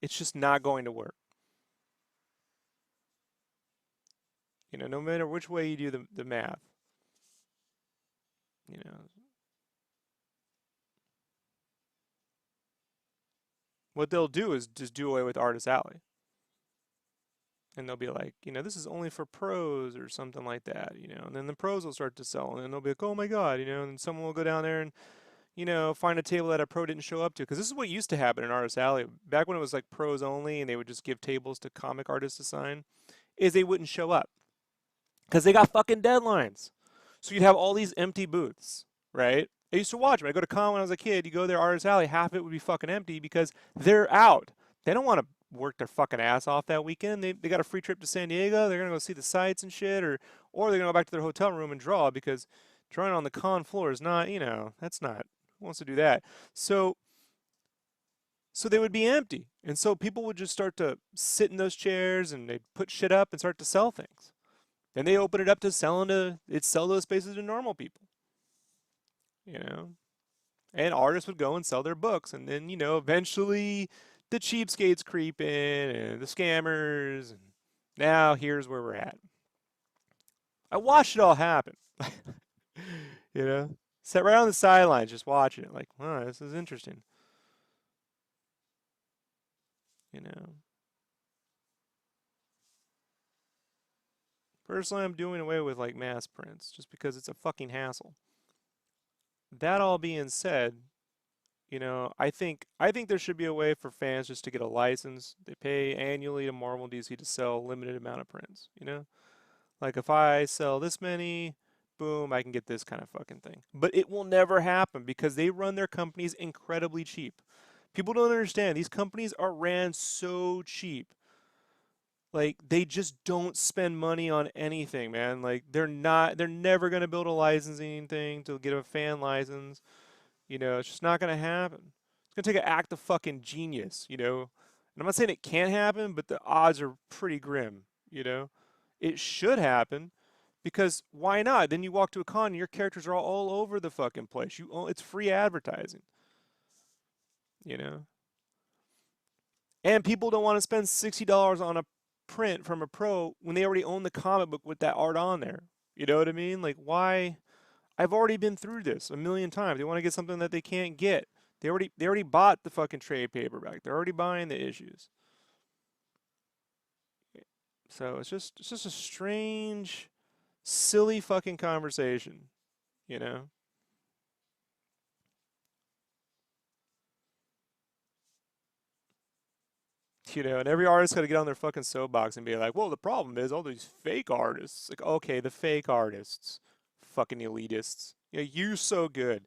It's just not going to work. No matter which way you do the math, you know, what they'll do is just do away with Artist Alley. And they'll be like, this is only for pros or something like that, and then the pros will start to sell, and then they'll be like, oh my God, and someone will go down there and, find a table that a pro didn't show up to. Because this is what used to happen in Artist Alley. Back when it was like pros only and they would just give tables to comic artists to sign, is they wouldn't show up. Because they got fucking deadlines. So you'd have all these empty booths, right? I used to watch them. I go to con when I was a kid. You go there, Artist Alley, half of it would be fucking empty because they're out. They don't want to work their fucking ass off that weekend. They got a free trip to San Diego. They're gonna go see the sights and shit, or they're gonna go back to their hotel room and draw because drawing on the con floor is not, that's not. Who wants to do that? So they would be empty, and so people would just start to sit in those chairs and they'd put shit up and start to sell things. Then they open it up to sell those spaces to normal people, you know. And artists would go and sell their books, and then eventually the cheapskates creep in and the scammers, and now here's where we're at. I watched it all happen, you know. Sat right on the sidelines just watching it, like, wow, this is interesting, you know. Personally, I'm doing away with like mass prints just because it's a fucking hassle. That all being said, I think there should be a way for fans just to get a license. They pay annually to Marvel and DC to sell a limited amount of prints. Like if I sell this many, boom, I can get this kind of fucking thing. But it will never happen because they run their companies incredibly cheap. People don't understand. These companies are ran so cheap. Like they just don't spend money on anything, man. Like they're never gonna build a licensing thing to get a fan license. It's just not gonna happen. It's gonna take an act of fucking genius. And I'm not saying it can't happen, but the odds are pretty grim, you know? It should happen because why not? Then you walk to a con and your characters are all over the fucking place. It's free advertising, you know? And people don't want to spend $60 on a print from a pro when they already own the comic book with that art on there. You know what I mean? Like why I've already been through this a million times. They want to get something that they can't get. They already bought the fucking trade paperback. They're already buying the issues. So it's just a strange, silly fucking conversation, you know? And every artist got to get on their fucking soapbox and be like, "Well, the problem is all these fake artists." Like, okay, the fake artists, fucking elitists. You're so good.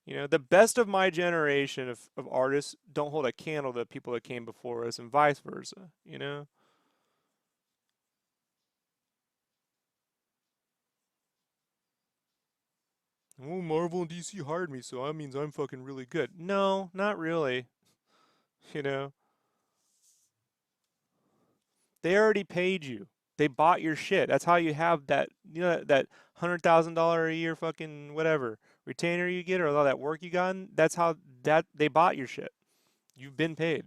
The best of my generation of artists don't hold a candle to people that came before us and vice versa. Oh, Marvel and DC hired me, so that means I'm fucking really good. No, not really. You know, they already paid you. They bought your shit. That's how you have that $100,000 a year fucking whatever retainer you get or all that work you got. That's how that they bought your shit. You've been paid.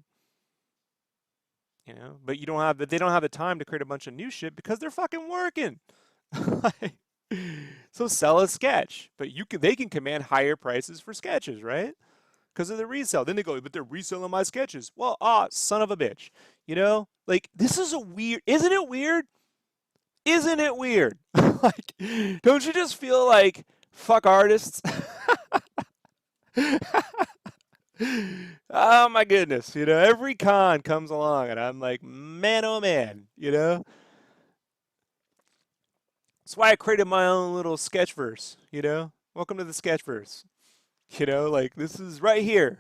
But you don't have, but they don't have the time to create a bunch of new shit because they're fucking working. Like, so sell a sketch, but they can command higher prices for sketches, right? Because of the resale. Then they go, but they're reselling my sketches. Well, son of a bitch. Like this is isn't it weird? Isn't it weird? Like, don't you just feel like fuck artists? Oh my goodness, every con comes along and I'm like, man, oh man, That's why I created my own little sketch verse. Welcome to the sketch verse. Like this is right here,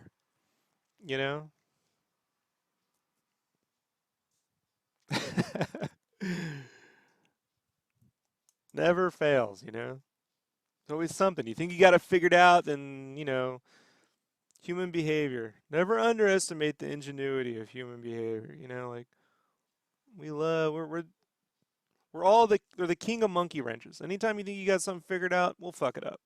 you know? Never fails. It's always something. You think you got it figured out, then, human behavior. Never underestimate the ingenuity of human behavior. Like we're all they're the king of monkey wrenches. Anytime you think you got something figured out, we'll fuck it up.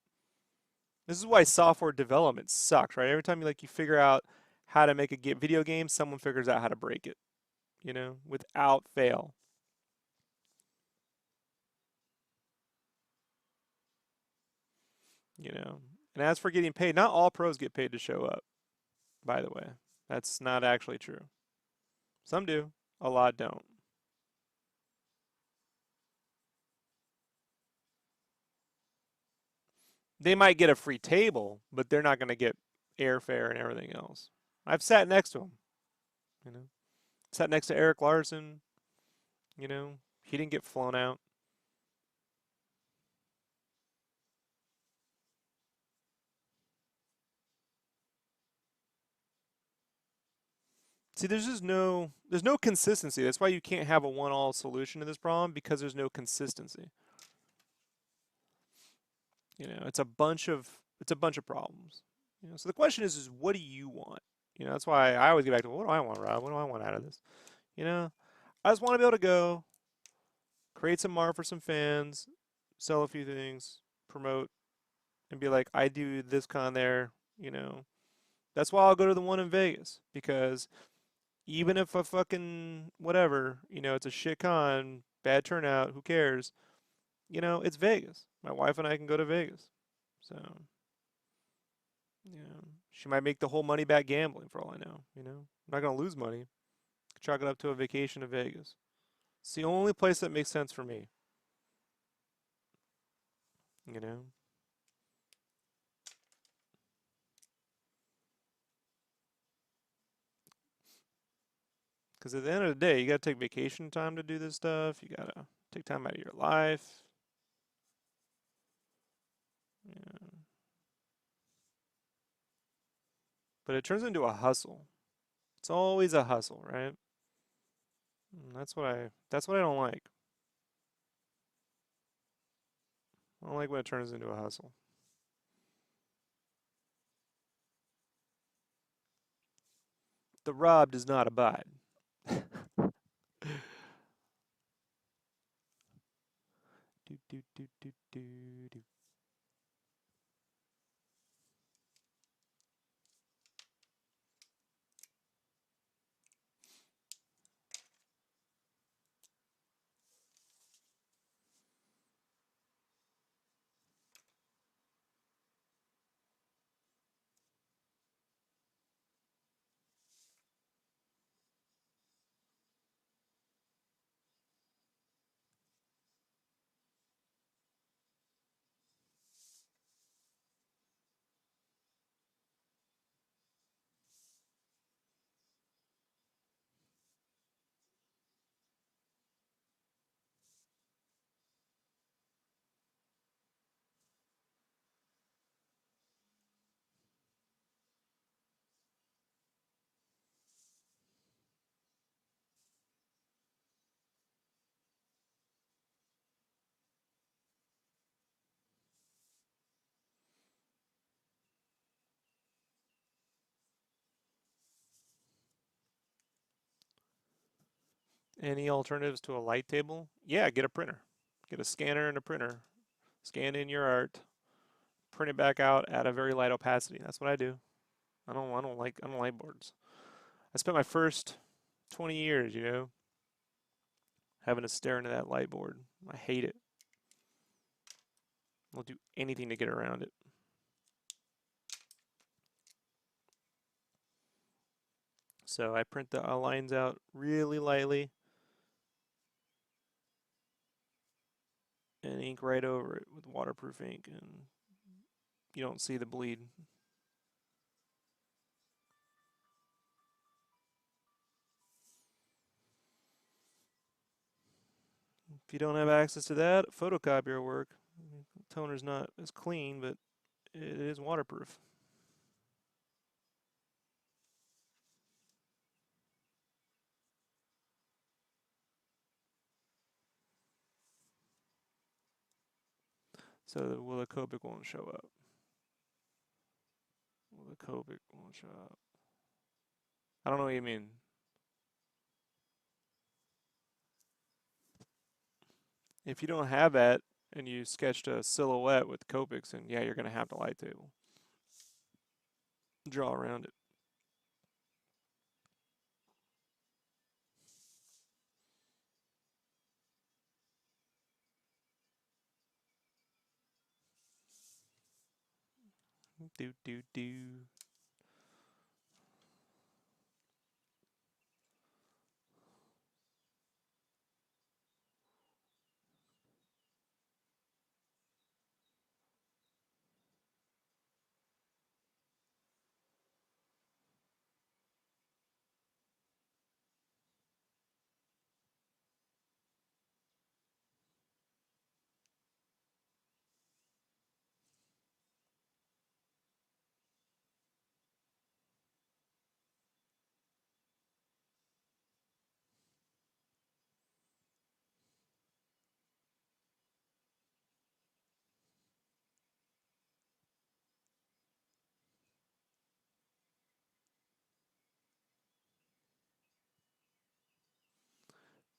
This is why software development sucks, right? Every time you figure out how to make a video game, someone figures out how to break it, without fail. you know. And as for getting paid, not all pros get paid to show up, by the way. That's not actually true. Some do, a lot don't. They might get a free table, but they're not going to get airfare and everything else. I've sat next to him, you know. Sat next to Eric Larson. He didn't get flown out. See, there's no consistency. That's why you can't have a one-all solution to this problem because there's no consistency. It's a bunch of problems. So the question is what do you want? That's why I always get back to what do I want, Rob? What do I want out of this? You know, I just want to be able to go create some art for some fans, sell a few things, promote, and be like, I do this con there. You know, that's why I'll go to the one in Vegas because even if a fucking whatever, it's a shit con, bad turnout, who cares? It's Vegas. My wife and I can go to Vegas. So, she might make the whole money back gambling for all I know. I'm not going to lose money. Chalk it up to a vacation to Vegas. It's the only place that makes sense for me, you know? Because at the end of the day, you got to take vacation time to do this stuff. You got to take time out of your life. Yeah. But it turns into a hustle. It's always a hustle, right? And that's what I don't like. I don't like when it turns into a hustle. The Rob does not abide. Do, do, do, do, do, do. Any alternatives to a light table? Yeah, get a printer. Get a scanner and a printer. Scan in your art, print it back out at a very light opacity. That's what I do. I don't like boards. I spent my first 20 years, you know, having to stare into that light board. I hate it. I'll do anything to get around it. So I print the lines out really lightly and ink right over it with waterproof ink, and you don't see the bleed. If you don't have access to that, photocopier will work. Toner's not as clean, but it is waterproof. So the Copic won't show up. The Copic won't show up. I don't know what you mean. If you don't have that and you sketched a silhouette with Copics, and yeah, you're going to have the light table. Draw around it. Do, do, do.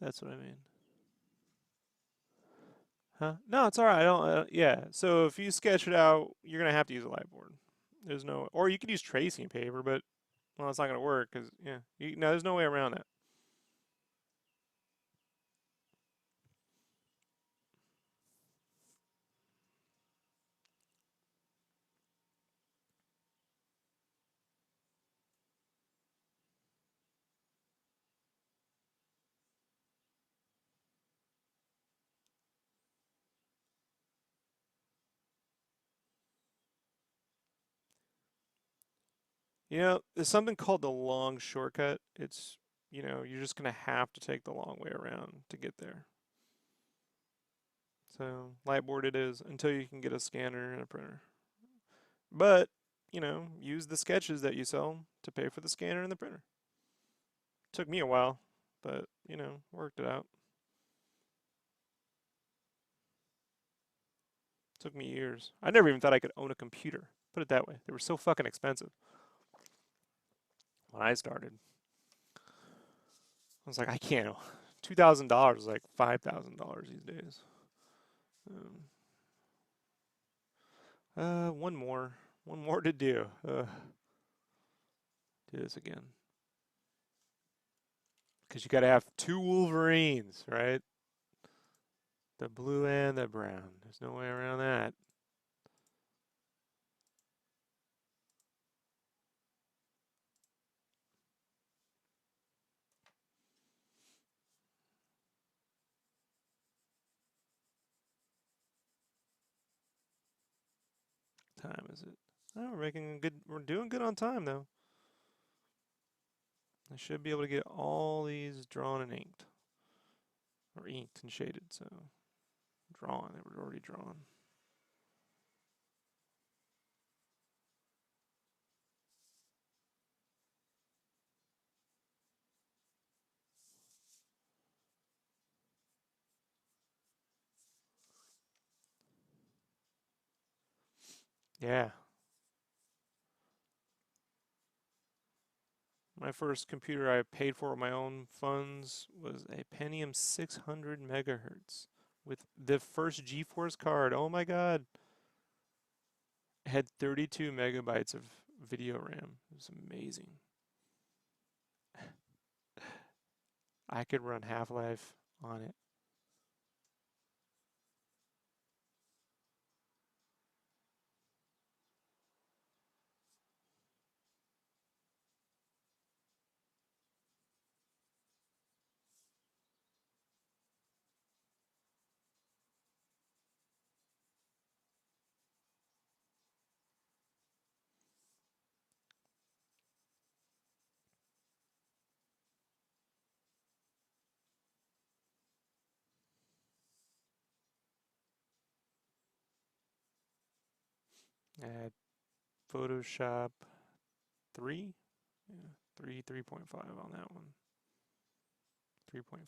That's what I mean. Huh? No, it's all right. I don't. Yeah. So if you sketch it out, you're gonna have to use a light board. There's no, or you could use tracing paper, but well, it's not gonna work because yeah, no, there's no way around that. You know, there's something called the long shortcut. It's, you're just gonna have to take the long way around to get there. So light board it is until you can get a scanner and a printer. But, use the sketches that you sell to pay for the scanner and the printer. Took me a while, but, worked it out. Took me years. I never even thought I could own a computer. Put it that way. They were so fucking expensive when I started. I was like, I can't. $2,000 is like $5,000 these days. Um, one more. One more to do. Do this again. Because you got to have two Wolverines, right? The blue and the brown. There's no way around that. Time is it? Oh, we're making good. We're doing good on time though. I should be able to get all these drawn and inked, or inked and shaded. So drawn. They were already drawn. Yeah. My first computer I paid for with my own funds was a Pentium 600 megahertz with the first GeForce card. Oh my God. It had 32 megabytes of video RAM. It was amazing. I could run Half-Life on it. Add Photoshop 3? Yeah, 3.5 on that one. 3.5.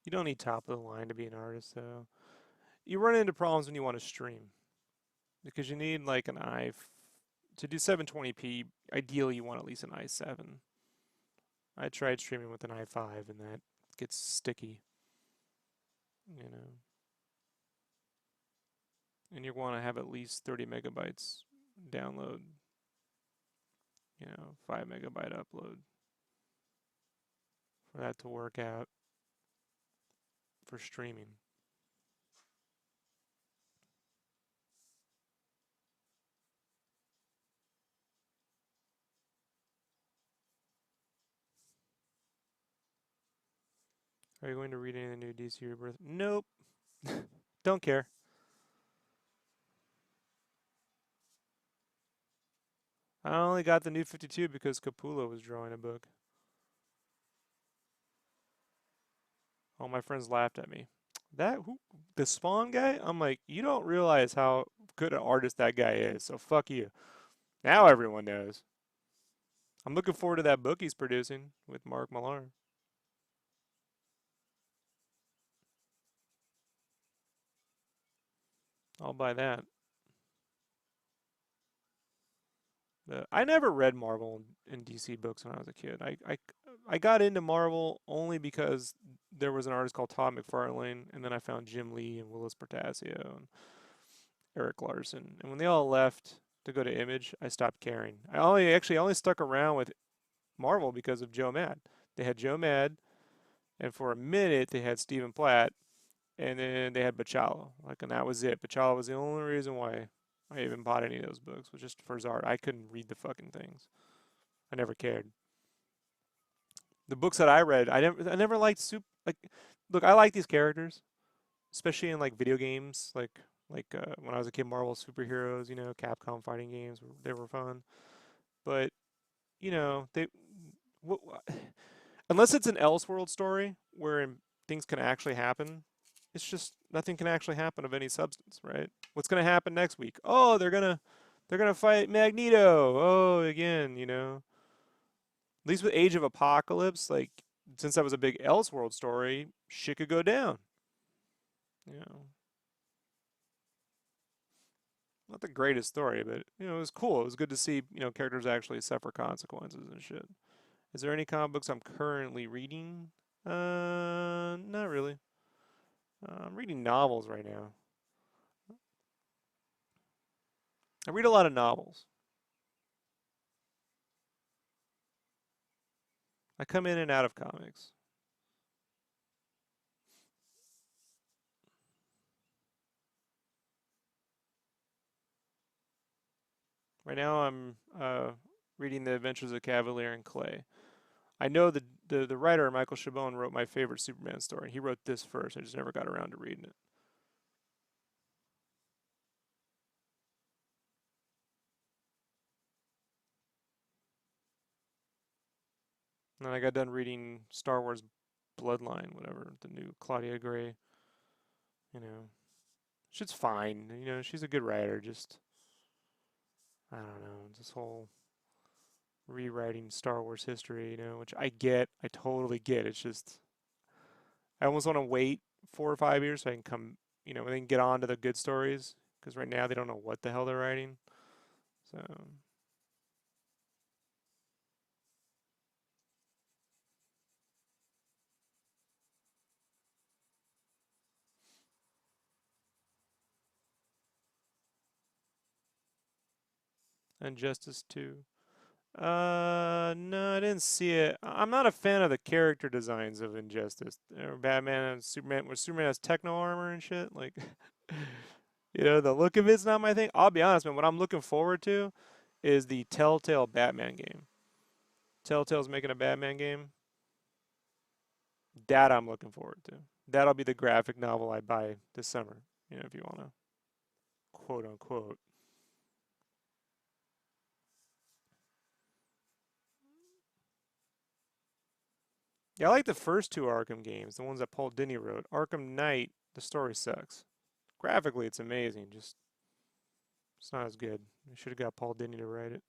You don't need top of the line to be an artist, though. You run into problems when you want to stream because you need like an to do 720p. Ideally, you want at least an i7. I tried streaming with an i5, and that gets sticky, you know. And you want to have at least 30 megabytes download, 5 megabyte upload for that to work out for streaming. Are you going to read any of the new DC Rebirth? Nope. Don't care. I only got the new 52 because Capullo was drawing a book. All my friends laughed at me. The Spawn guy? I'm like, you don't realize how good an artist that guy is, so fuck you. Now everyone knows. I'm looking forward to that book he's producing with Mark Millar. I'll buy that. I never read Marvel and DC books when I was a kid. I got into Marvel only because there was an artist called Todd McFarlane, and then I found Jim Lee and Willis Portasio and Eric Larson. And when they all left to go to Image, I stopped caring. I only stuck around with Marvel because of Joe Mad. They had Joe Mad, and for a minute they had Stephen Platt, and then they had Bachalo. Like, and that was it. Bachalo was the only reason why I even bought any of those books, was just for his art. I couldn't read the fucking things. I never cared. The books that I read, I never liked like. Look, I like these characters, especially in like video games, like when I was a kid, Marvel superheroes, Capcom fighting games, they were fun. But they w- unless it's an Elseworld story where things can actually happen, it's just nothing can actually happen of any substance, right? What's gonna happen next week? Oh, they're gonna fight Magneto. Oh, again, At least with Age of Apocalypse, like since that was a big Elseworld story, shit could go down. You know, not the greatest story, but it was cool. It was good to see characters actually suffer consequences and shit. Is there any comic books I'm currently reading? Not really. I'm reading novels right now. I read a lot of novels. I come in and out of comics. Right now, I'm reading The Adventures of Cavalier and Clay. I know the writer Michael Chabon wrote my favorite Superman story. He wrote this first. I just never got around to reading it. And then I got done reading Star Wars Bloodline, whatever, the new Claudia Gray. You know, she's fine. She's a good writer. Just I don't know, this whole rewriting Star Wars history, which I get, I totally get. It's just I almost want to wait 4 or 5 years so I can come, and then get on to the good stories because right now they don't know what the hell they're writing. So Injustice 2. No, I didn't see it. I'm not a fan of the character designs of Injustice. Batman and Superman, where Superman has techno armor and shit. Like, the look of it's not my thing. I'll be honest, man. What I'm looking forward to is the Telltale Batman game. Telltale's making a Batman game. That I'm looking forward to. That'll be the graphic novel I buy this summer. If you want to quote unquote. Yeah, I like the first two Arkham games, the ones that Paul Dini wrote. Arkham Knight, the story sucks. Graphically, it's amazing. Just it's not as good. I should have got Paul Dini to write it.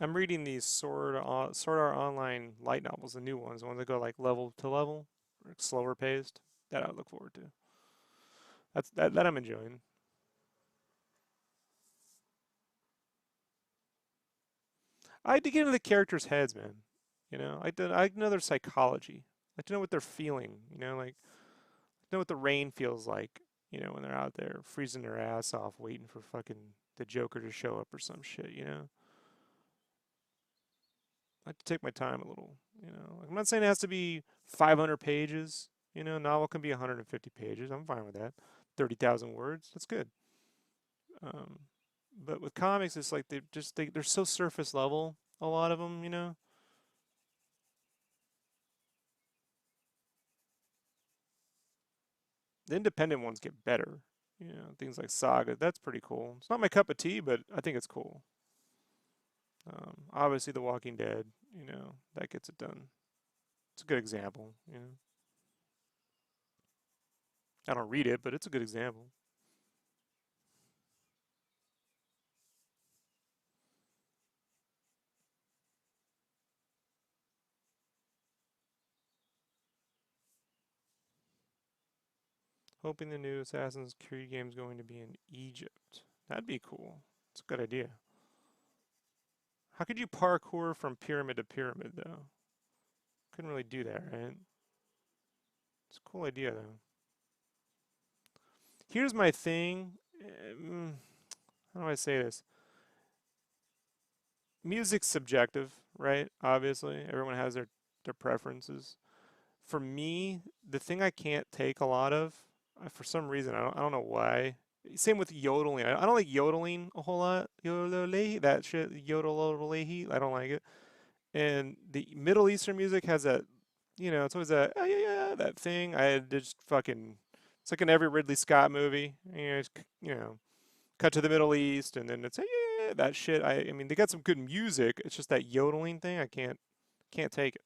I'm reading these Sword Art Online light novels, the new ones, the ones that go like level to level, slower paced. That I look forward to. That I'm enjoying. I like to get into the characters' heads, man. I know their psychology. I like to know what they're feeling. Like know what the rain feels like. When they're out there freezing their ass off, waiting for fucking the Joker to show up or some shit. I like to take my time a little. I'm not saying it has to be 500 pages. Novel can be 150 pages. I'm fine with that. 30,000 words. That's good. Um, but with comics, it's like they're so surface level. A lot of them. The independent ones get better. Things like Saga. That's pretty cool. It's not my cup of tea, but I think it's cool. Obviously, The Walking Dead. That gets it done. It's a good example. I don't read it, but it's a good example. Hoping the new Assassin's Creed game is going to be in Egypt. That'd be cool. It's a good idea. How could you parkour from pyramid to pyramid, though? Couldn't really do that, right? It's a cool idea, though. Here's my thing. How do I say this? Music's subjective, right? Obviously, everyone has their preferences. For me, the thing I can't take a lot of, for some reason, I don't know why. Same with yodeling. I don't like yodeling a whole lot. Yodel that shit, yodel I don't like it. And the Middle Eastern music has that, it's always that, oh, yeah, yeah, that thing. I just fucking, it's like in every Ridley Scott movie. Cut to the Middle East, and then it's, yeah, yeah, yeah, that shit. I mean, they got some good music. It's just that yodeling thing. I can't take it.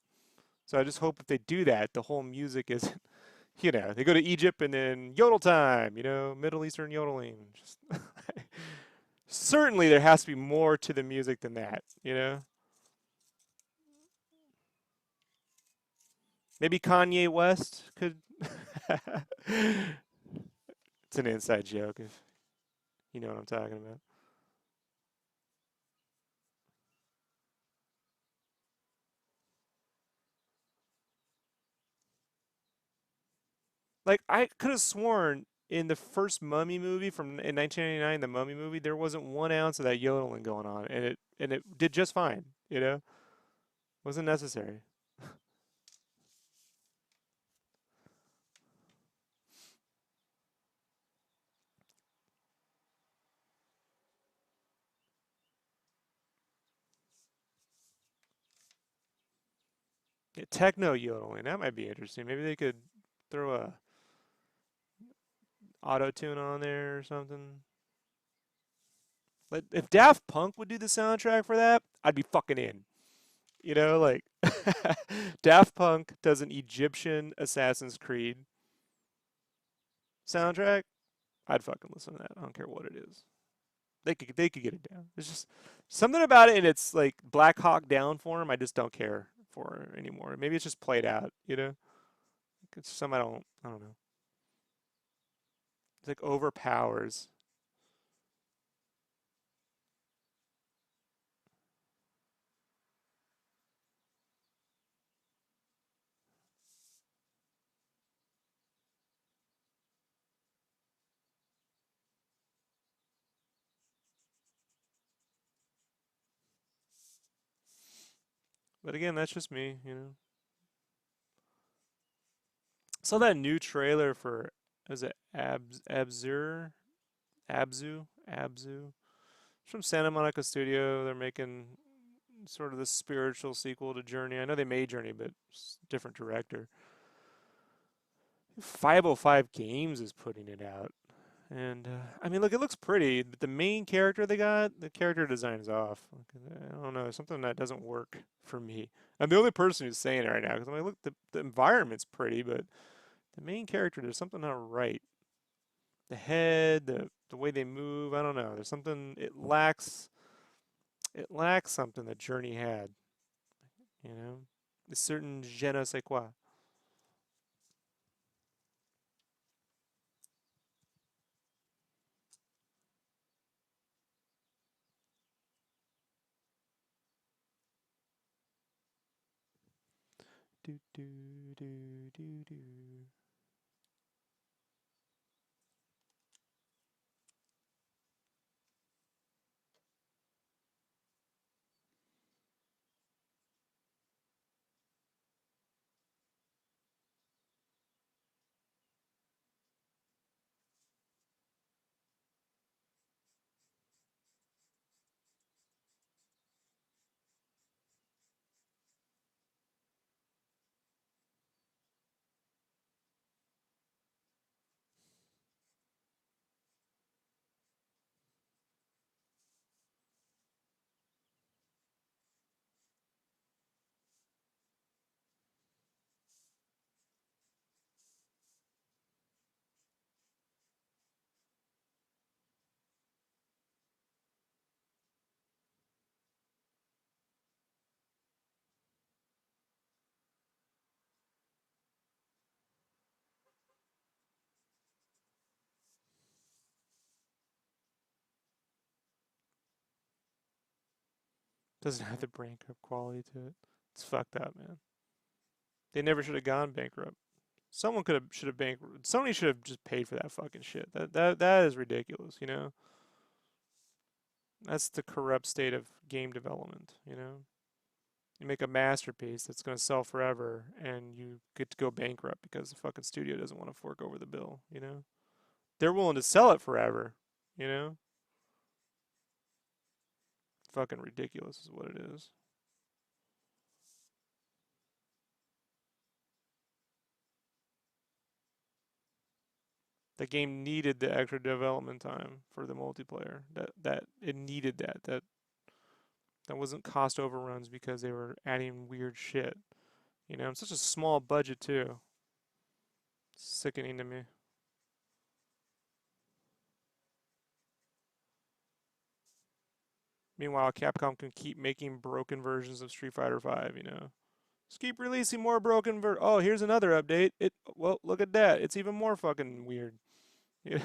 So I just hope if they do that, the whole music is, they go to Egypt and then yodel time, Middle Eastern yodeling. Just certainly there has to be more to the music than that. Maybe Kanye West could. It's an inside joke if you know what I'm talking about. Like I could have sworn in the first Mummy movie from in 1999, the Mummy movie, there wasn't 1 ounce of that yodeling going on, and it did just fine. Wasn't necessary. Yeah, techno yodeling. That might be interesting. Maybe they could throw a auto tune on there or something. Like if Daft Punk would do the soundtrack for that, I'd be fucking in. You know, like Daft Punk does an Egyptian Assassin's Creed soundtrack. I'd fucking listen to that. I don't care what it is. They could get it down. There's just something about it in its like Black Hawk Down form. I just don't care for anymore. Maybe it's just played out. You know, it's some I don't know. It's like overpowers. But again, that's just me. You know. Saw that new trailer for is it Abzu? It's from Santa Monica Studio. They're making sort of the spiritual sequel to Journey. I know they made Journey, but different director. 505 Games is putting it out. And I mean, look, it looks pretty, but the main character they got, the character design is off. Like, I don't know, something that doesn't work for me. I'm the only person who's saying it right now because I'm like, look, the environment's pretty, but the main character, there's something not right. The head, the way they move, I don't know. There's something it lacks something that Journey had, you know? A certain je ne sais quoi. Do do do do do. Doesn't have the bankrupt quality to it. It's fucked up, man. They never should have gone bankrupt. Someone should have bankrupt. Sony should have just paid for that fucking shit. That is ridiculous. You know, that's the corrupt state of game development. You know, you make a masterpiece that's gonna sell forever, and you get to go bankrupt because the fucking studio doesn't want to fork over the bill. You know, they're willing to sell it forever. You know, fucking ridiculous is what it is. The game needed the extra development time for the multiplayer. That it needed that wasn't cost overruns because they were adding weird shit. You know, it's such a small budget too. Sickening to me. Meanwhile, Capcom can keep making broken versions of Street Fighter Five. You know, just keep releasing more Oh, here's another update. Well, look at that. It's even more fucking weird. Yeah.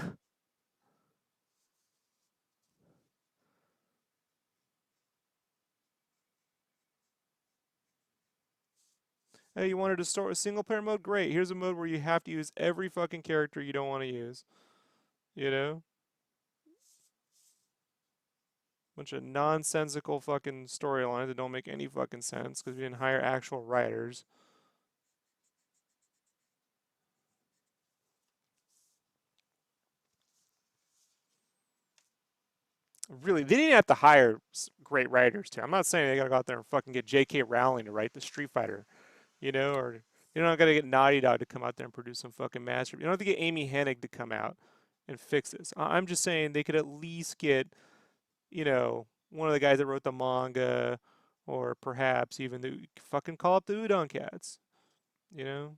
Hey, you wanted to start with single player mode? Great. Here's a mode where you have to use every fucking character you don't want to use. You know, bunch of nonsensical fucking storylines that don't make any fucking sense because we didn't hire actual writers. Really, they didn't have to hire great writers too. I'm not saying they gotta go out there and fucking get J.K. Rowling to write the Street Fighter Or you're not gonna get Naughty Dog to come out there and produce some fucking masterpiece. You don't have to get Amy Hennig to come out and fix this. I'm just saying they could at least get, one of the guys that wrote the manga, or perhaps even the fucking call up the Udon Cats. You know,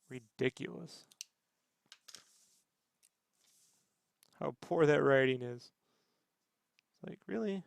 ridiculous how poor that writing is. It's like, really?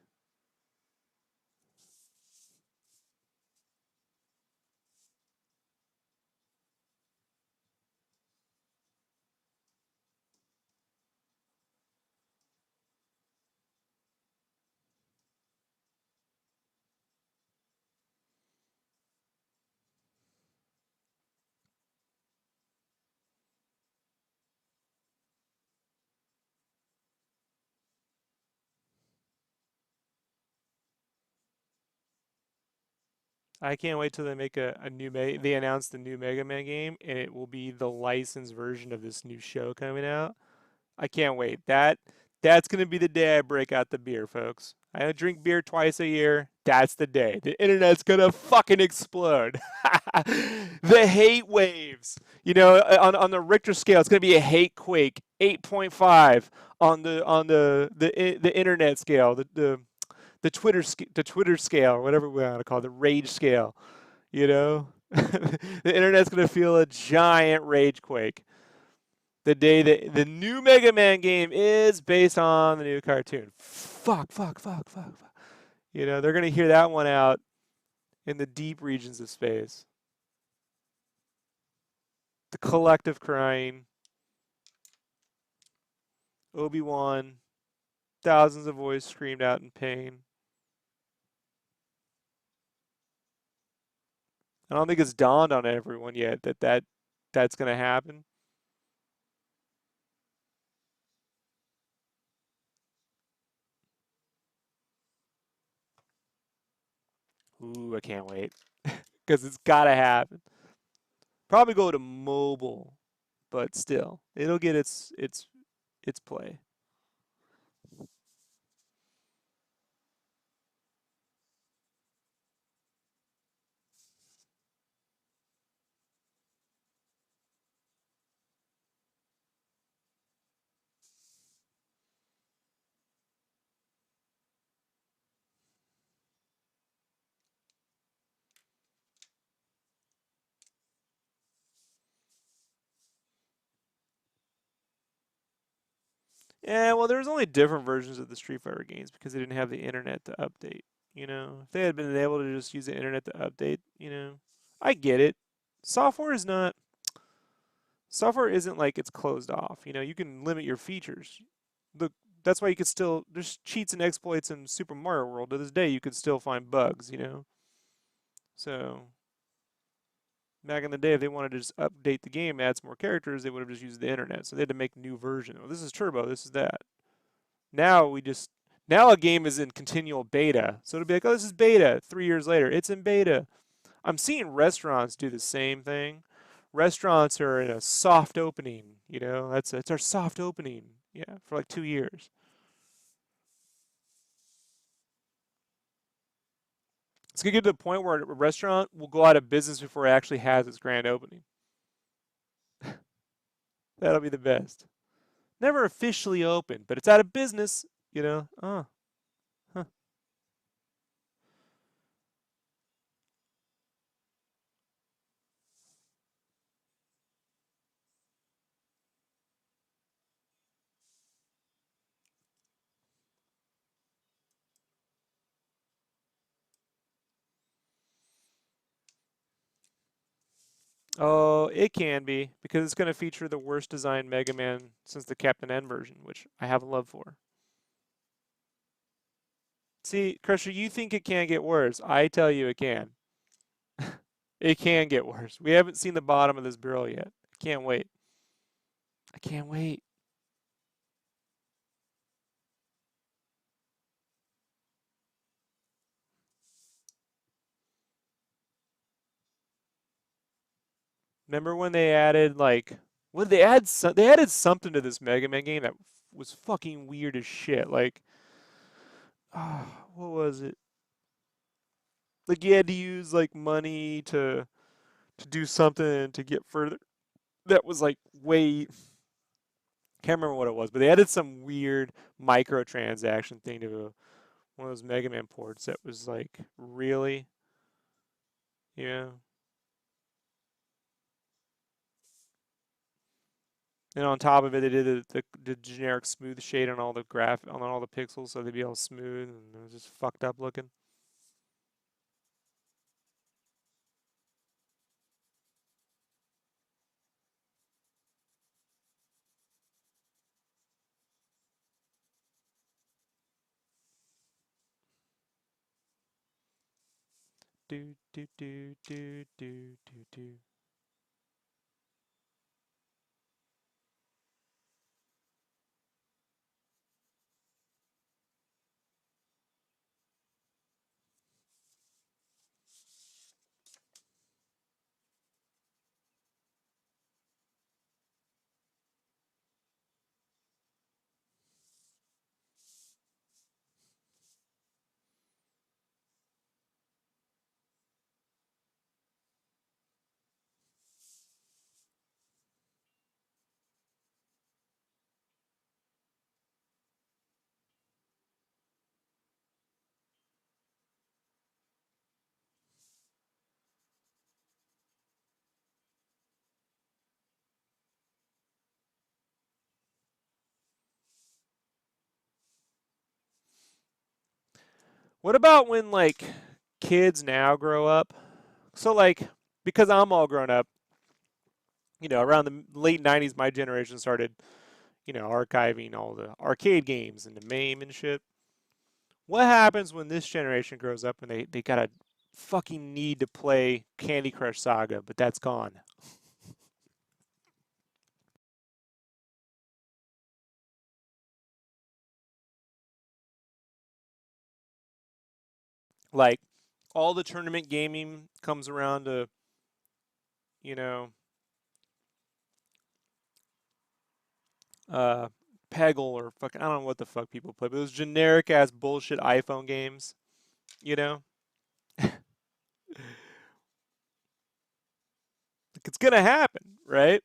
I can't wait till they make a new they announce the new Mega Man game, and it will be the licensed version of this new show coming out. I can't wait. That's gonna be the day I break out the beer, folks. I drink beer twice a year. That's the day. The internet's gonna fucking explode. The hate waves. On the Richter scale, it's gonna be a hate quake. 8.5 on the internet scale. The Twitter scale, whatever we want to call it, the rage scale. You know, the internet's gonna feel a giant rage quake the day that the new Mega Man game is based on the new cartoon. Fuck, fuck, fuck, fuck, fuck. They're gonna hear that one out in the deep regions of space. The collective crying. Obi-Wan. Thousands of voices screamed out in pain. I don't think it's dawned on everyone yet that's gonna happen. Ooh, I can't wait. Because it's gotta happen. Probably go to mobile, but still, it'll get its play. Yeah, well, there was only different versions of the Street Fighter games because they didn't have the internet to update. If they had been able to just use the internet to update, I get it. Software is not. Software isn't like it's closed off. You can limit your features. Look, that's why you could still. There's cheats and exploits in Super Mario World to this day. You could still find bugs. So back in the day, if they wanted to just update the game, add some more characters, they would have just used the internet. So they had to make new version. Oh, this is Turbo. This is that. Now we just now a game is in continual beta. So it'll be like, oh, this is beta. 3 years later, it's in beta. I'm seeing restaurants do the same thing. Restaurants are in a soft opening. It's our soft opening. Yeah, for like 2 years. It's gonna get to the point where a restaurant will go out of business before it actually has its grand opening. That'll be the best. Never officially open, but it's out of business. Oh, huh. Oh, it can be because it's going to feature the worst designed Mega Man since the Captain N version, which I have a love for. See, Crusher, you think it can't get worse. I tell you it can. It can get worse. We haven't seen the bottom of this barrel yet. I can't wait. I can't wait. Remember when they added like what they add? They added something to this Mega Man game that was fucking weird as shit. Like, what was it? Like you had to use like money to do something to get further. That was like way can't remember what it was, but they added some weird microtransaction thing to one of those Mega Man ports that was like really, yeah. And on top of it, they did the generic smooth shade on all the on all the pixels, so they'd be all smooth and it was just fucked up looking. Do do do do do do do. What about when like kids now grow up? So like because I'm all grown up, around the late 90s my generation started, archiving all the arcade games and the MAME and shit. What happens when this generation grows up and they got a fucking need to play Candy Crush Saga, but that's gone? Like all the tournament gaming comes around to, you know, uh, Peggle or fucking I don't know what the fuck people play, but those generic ass bullshit iPhone games, you know? Like it's gonna happen, right?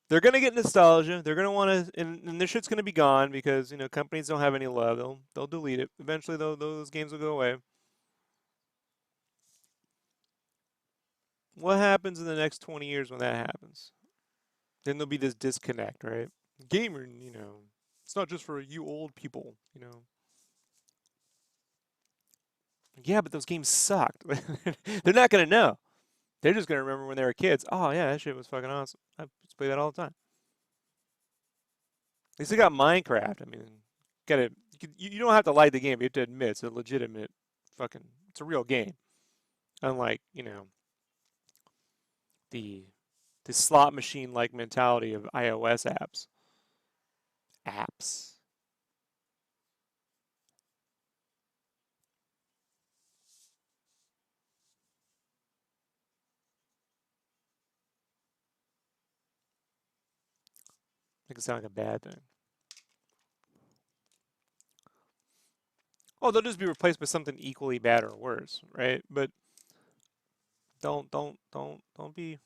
They're gonna get nostalgia. They're gonna want to, and this shit's gonna be gone because companies don't have any love. They'll delete it eventually. Though those games will go away. What happens in the next 20 years when that happens? Then there'll be this disconnect, right? Gamer, it's not just for you old people, Yeah, but those games sucked. They're not gonna know. They're just gonna remember when they were kids. Oh yeah, that shit was fucking awesome. I used to play that all the time. They still got Minecraft. I mean, gotta you don't have to like the game. You have to admit it's a legitimate fucking it's a real game. Unlike the the slot machine like mentality of iOS apps. Apps. Make it sound like a bad thing. Oh, they'll just be replaced by something equally bad or worse, right? But don't be.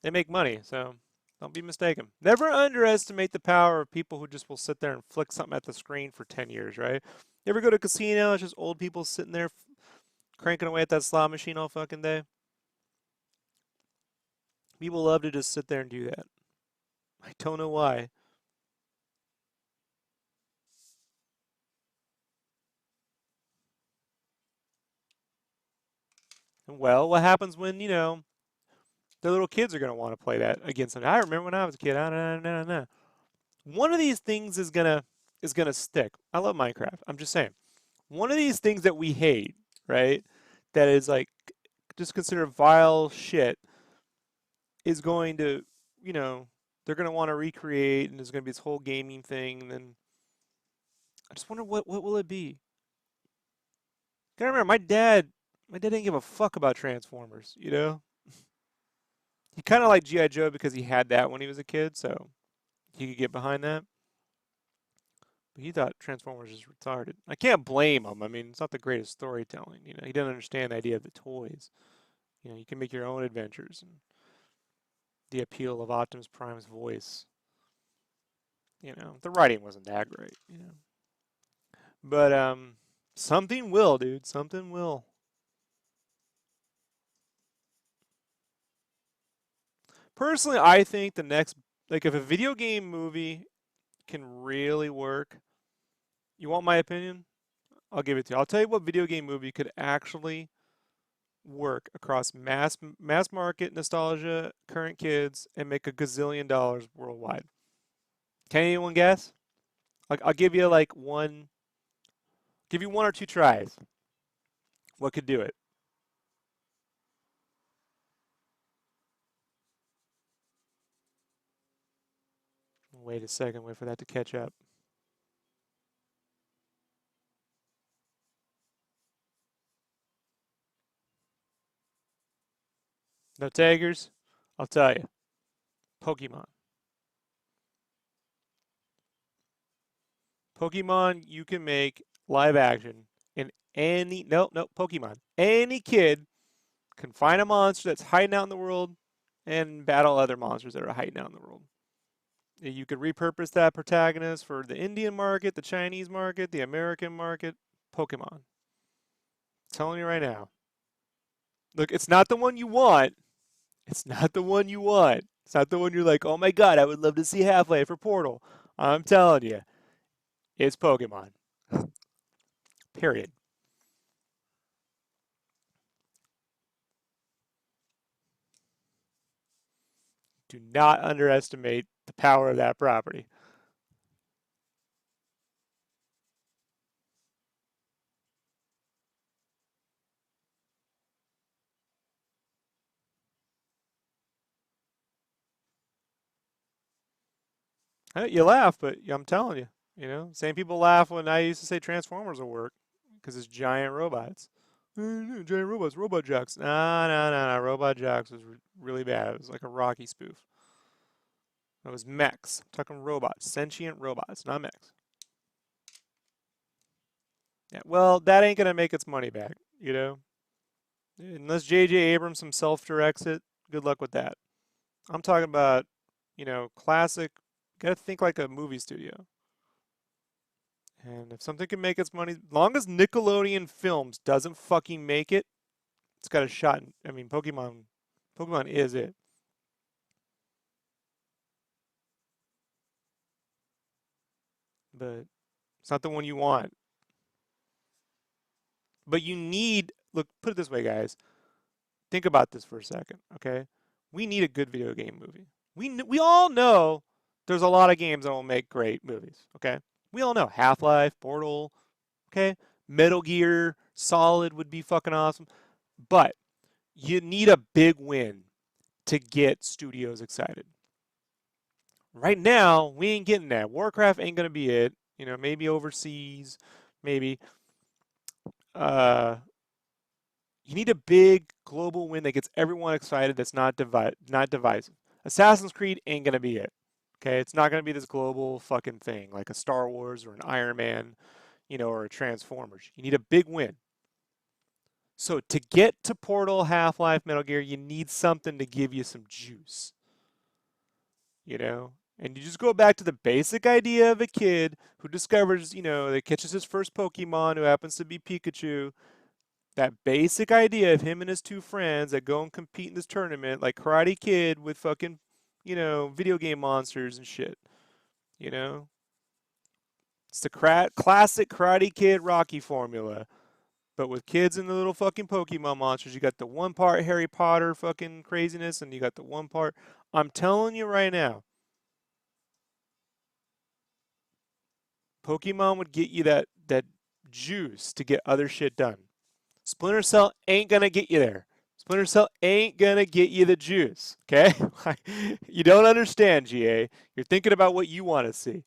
They make money, so don't be mistaken. Never underestimate the power of people who just will sit there and flick something at the screen for 10 years, right? You ever go to a casino? It's just old people sitting there cranking away at that slot machine all fucking day. People love to just sit there and do that. I don't know why. Well, what happens when, the little kids are going to want to play that against them? I remember when I was a kid. One of these things is gonna stick. I love Minecraft. I'm just saying. One of these things that we hate, right? That is like just considered vile shit is going to, you know, they're gonna want to recreate, and there's gonna be this whole gaming thing. And then I just wonder what will it be? Gotta remember, my dad didn't give a fuck about Transformers. He kind of liked GI Joe because he had that when he was a kid, so he could get behind that. He thought Transformers is retarded. I can't blame him. I mean, it's not the greatest storytelling. You know, he didn't understand the idea of the toys. You know, you can make your own adventures and the appeal of Optimus Prime's voice. You know, the writing wasn't that great. You know, but something will, dude. Something will. Personally, I think the next, like, if a video game movie can really work, you want my opinion? I'll give it to you. I'll tell you what video game movie could actually work across mass market nostalgia, current kids, and make a gazillion dollars worldwide. Can anyone guess? I'll give you like give you one or two tries. What could do it? Wait a second, wait for that to catch up. No taggers? I'll tell you. Pokemon. Pokemon, you can make live action in any, no, Pokemon. Any kid can find a monster that's hiding out in the world and battle other monsters that are hiding out in the world. You could repurpose that protagonist for the Indian market, the Chinese market, the American market. Pokemon. I'm telling you right now. Look, it's not the one you want. It's not the one you want. It's not the one you're like, oh my god, I would love to see Half-Life or Portal. I'm telling you, it's Pokemon. Period. Do not underestimate the power of that property. You laugh, but I'm telling you, same people laugh when I used to say Transformers will work because it's giant robots. Giant robots, Robot Jocks. Nah, nah, nah, nah. Robot Jocks was really bad. It was like a Rocky spoof. It was mechs. I'm talking robots, sentient robots, not mechs. Yeah, well, that ain't gonna make its money back, Unless J.J. Abrams himself directs it, good luck with that. I'm talking about, classic. Gotta think like a movie studio. And if something can make its money, long as Nickelodeon Films doesn't fucking make it, it's got a shot. I mean, Pokemon is it. But it's not the one you want. But you need, look, put it this way, guys. Think about this for a second, okay? We need a good video game movie. We all know there's a lot of games that will make great movies, okay? We all know Half-Life, Portal, okay? Metal Gear, Solid would be fucking awesome. But you need a big win to get studios excited. Right now, we ain't getting that. Warcraft ain't gonna be it. Maybe overseas, maybe. Uh, you need a big global win that gets everyone excited. That's not divisive. Assassin's Creed ain't gonna be it. Okay, it's not gonna be this global fucking thing like a Star Wars or an Iron Man, or a Transformers. You need a big win. So to get to Portal, Half-Life, Metal Gear, you need something to give you some juice. you know? And you just go back to the basic idea of a kid who discovers, that catches his first Pokemon who happens to be Pikachu. That basic idea of him and his two friends that go and compete in this tournament, like Karate Kid with fucking, video game monsters and shit. You know? It's the classic Karate Kid Rocky formula. But with kids and the little fucking Pokemon monsters, you got the one part Harry Potter fucking craziness, and you got the one part. I'm telling you right now, Pokemon would get you that juice to get other shit done. Splinter Cell ain't gonna get you there. Splinter Cell ain't gonna get you the juice. Okay, you don't understand, GA. You're thinking about what you want to see.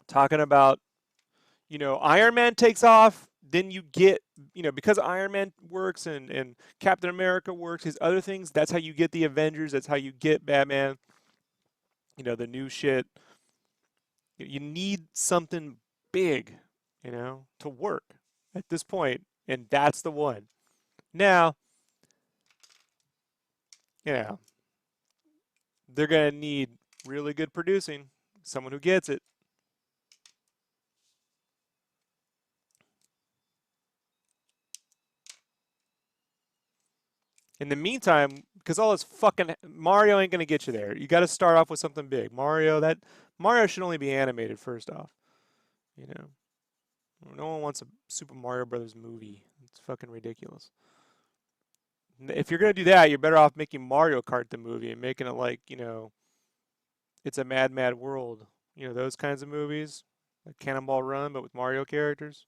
Talking about, Iron Man takes off, then you get, because Iron Man works and Captain America works, his other things. That's how you get the Avengers. That's how you get Batman. The new shit. You need something big, to work at this point, and that's the one. Now, you know, they're gonna need really good producing, someone who gets it. In the meantime, because all this fucking Mario ain't gonna get you there. You got to start off with something big. Mario should only be animated first off. You know, no one wants a Super Mario Brothers movie. It's fucking ridiculous. If you're gonna do that, you're better off making Mario Kart the movie and making it like it's a Mad Mad World. Those kinds of movies, like Cannonball Run, but with Mario characters.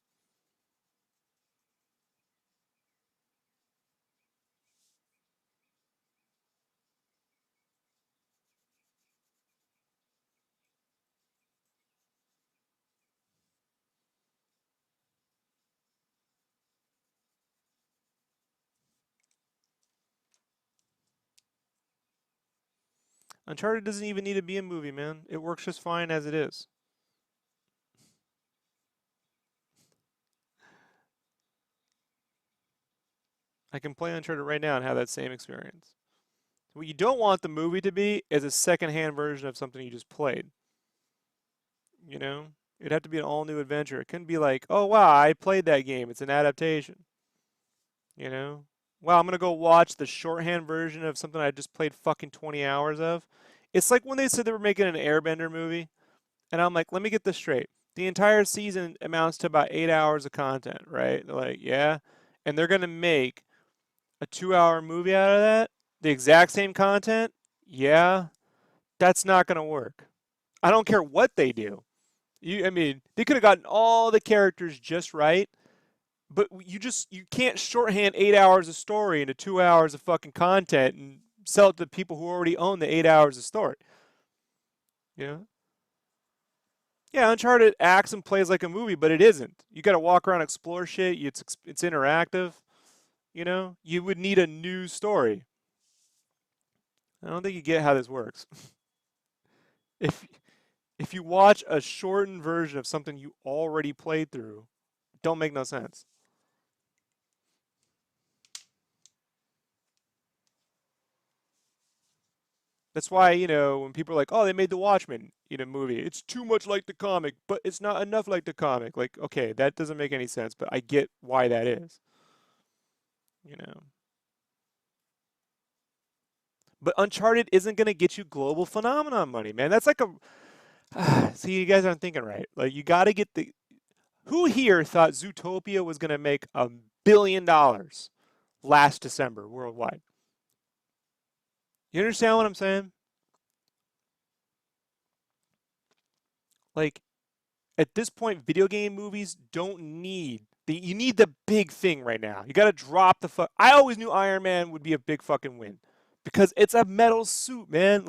Uncharted doesn't even need to be a movie, man. It works just fine as it is. I can play Uncharted right now and have that same experience. What you don't want the movie to be is a secondhand version of something you just played. You know? It'd have to be an all new adventure. It couldn't be like, oh wow, I played that game. It's an adaptation. You know? Wow, I'm gonna go watch the shorthand version of something I just played fucking 20 hours of. It's like when they said they were making an Airbender movie, and I'm like, let me get this straight. The entire season amounts to about 8 hours of content, right? They're like, yeah. And they're gonna make a 2 hour movie out of that? The exact same content? Yeah. That's not gonna work. I don't care what they do. I mean, they could have gotten all the characters just right, but you can't shorthand 8 hours of story into 2 hours of fucking content and sell it to people who already own the 8 hours of story. You know? Yeah, Uncharted acts and plays like a movie, but it isn't. You got to walk around, explore shit. It's interactive. You would need a new story. I don't think you get how this works. if if you watch a shortened version of something you already played through, it don't make no sense. That's why, when people are like, "Oh, they made the Watchmen in a movie. It's too much like the comic, but it's not enough like the comic." Like, okay, that doesn't make any sense, but I get why that is, you know. But Uncharted isn't going to get you global phenomenon money, man. That's like a see, you guys aren't thinking right. Like you got to get the who here thought Zootopia was going to make $1 billion last December worldwide? You understand what I'm saying? Like at this point, video game movies don't need you need the big thing right now. You got to drop the fuck. I always knew Iron Man would be a big fucking win because it's a metal suit, man.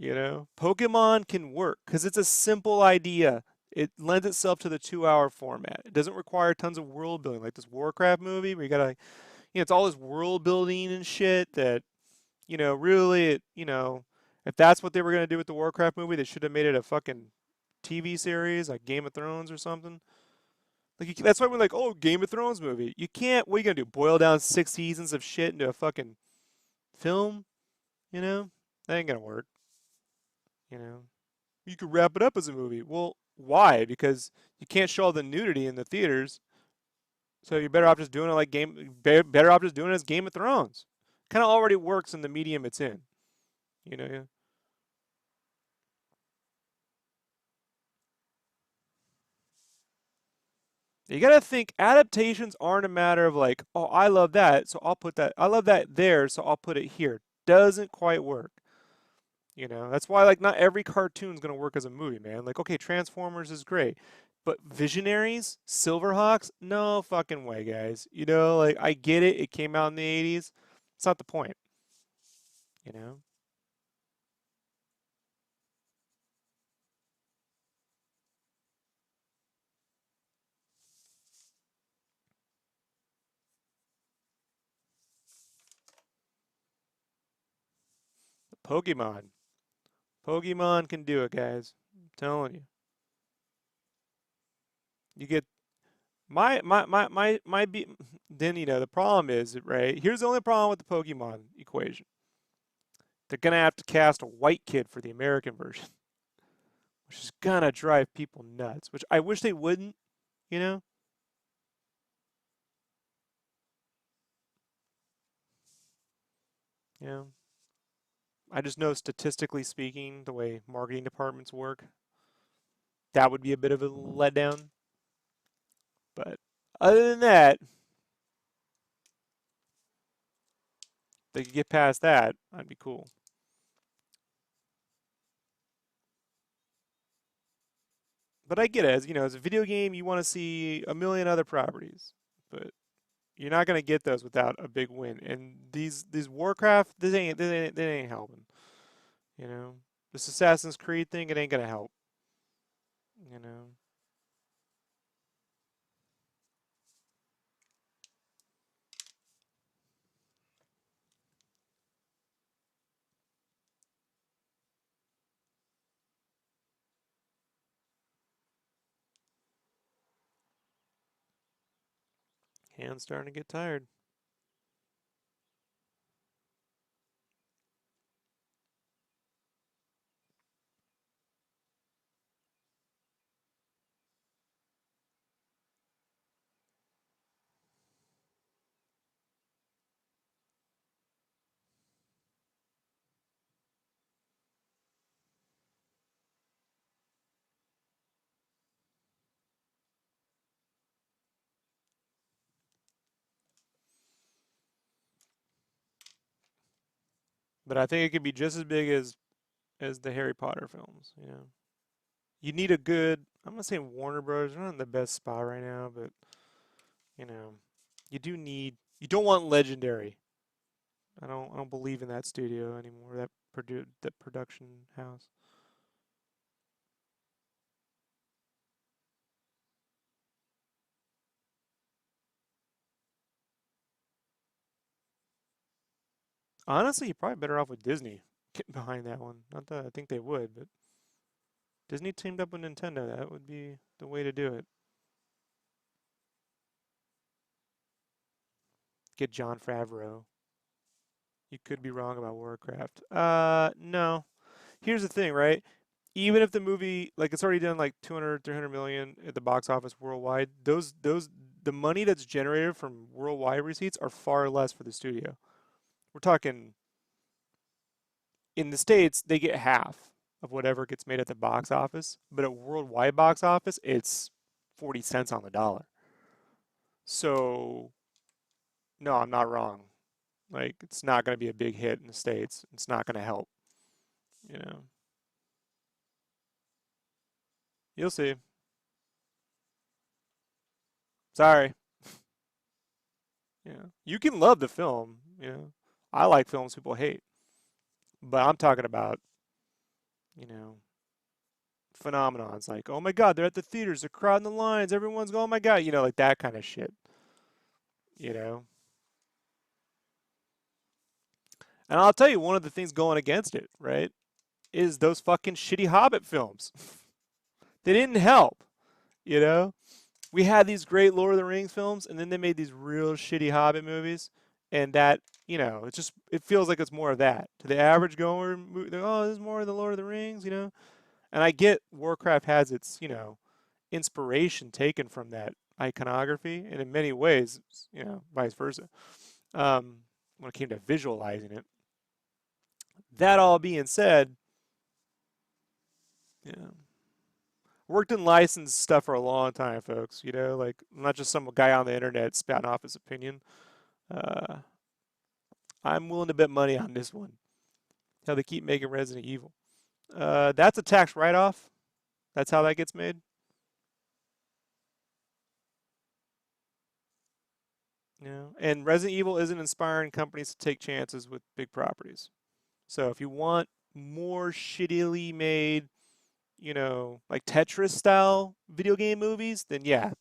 Pokemon can work because it's a simple idea. It lends itself to the 2 hour format. It doesn't require tons of world building like this Warcraft movie where you gotta, it's all this world building and shit that really, if that's what they were gonna do with the Warcraft movie, they should have made it a fucking TV series like Game of Thrones or something. Like that's why we're like, oh, Game of Thrones movie. You can't. What are you gonna do? Boil down 6 seasons of shit into a fucking film? That ain't gonna work. You know, you could wrap it up as a movie. Well, why? Because you can't show all the nudity in the theaters, so you're better off just doing it like better off just doing it as Game of Thrones. Kind of already works in the medium it's in. Yeah. You gotta think adaptations aren't a matter of like, oh, I love that, so I'll put that. I love that there, so I'll put it here. Doesn't quite work. That's why like not every cartoon's gonna work as a movie, man. Like, okay, Transformers is great, but Visionaries, Silverhawks, no fucking way, guys. Like I get it. It came out in the '80s. It's not the point. You know. Pokemon. Pokemon can do it, guys. I'm telling you. You get my be then the problem is, right? Here's the only problem with the Pokemon equation. They're gonna have to cast a white kid for the American version, which is gonna drive people nuts. Which I wish they wouldn't, you know? You know, I just know statistically speaking, the way marketing departments work, that would be a bit of a letdown. But other than that, if they could get past that, that'd be cool. But I get it. As a video game, you want to see a million other properties, but you're not gonna get those without a big win. And these Warcraft, this ain't helping. You know, this Assassin's Creed thing, it ain't gonna help. You know, hands starting to get tired. But I think it could be just as big as the Harry Potter films. You need a good. I'm not saying Warner Bros. They're not in the best spot right now, but you know, you do need. You don't want Legendary. I don't believe in that studio anymore. That production house. Honestly, you're probably better off with Disney getting behind that one. Not that I think they would, but Disney teamed up with Nintendo. That would be the way to do it. Get John Favreau. You could be wrong about Warcraft. No. Here's the thing, right? Even if the movie, like it's already done like 200, 300 million at the box office worldwide, the money that's generated from worldwide receipts are far less for the studio. We're talking in the States, they get half of whatever gets made at the box office, but at worldwide box office, it's 40 cents on the dollar. So, no, I'm not wrong. Like, it's not going to be a big hit in the States. It's not going to help, you know. You'll see. Sorry. You can love the film. I like films people hate, but I'm talking about, you know, phenomenons like, oh my God, they're at the theaters, they're crowding the lines, everyone's going, oh my God, like that kind of shit, you know. And I'll tell you, one of the things going against it, right, is those fucking shitty Hobbit films. They didn't help, you know. We had these great Lord of the Rings films, and then they made these real shitty Hobbit movies, and it feels like it's more of that to the average goer. They're, oh, this is more of the Lord of the Rings. And I get Warcraft has its inspiration taken from that iconography, and in many ways, vice versa. When it came to visualizing it, that all being said, yeah, worked in licensed stuff for a long time, folks. Like I'm not just some guy on the internet spouting off his opinion. Uh, I'm willing to bet money on this one. How they keep making Resident Evil. That's a tax write-off. That's how that gets made. And Resident Evil isn't inspiring companies to take chances with big properties. So if you want more shittily made, like Tetris style video game movies, then yeah,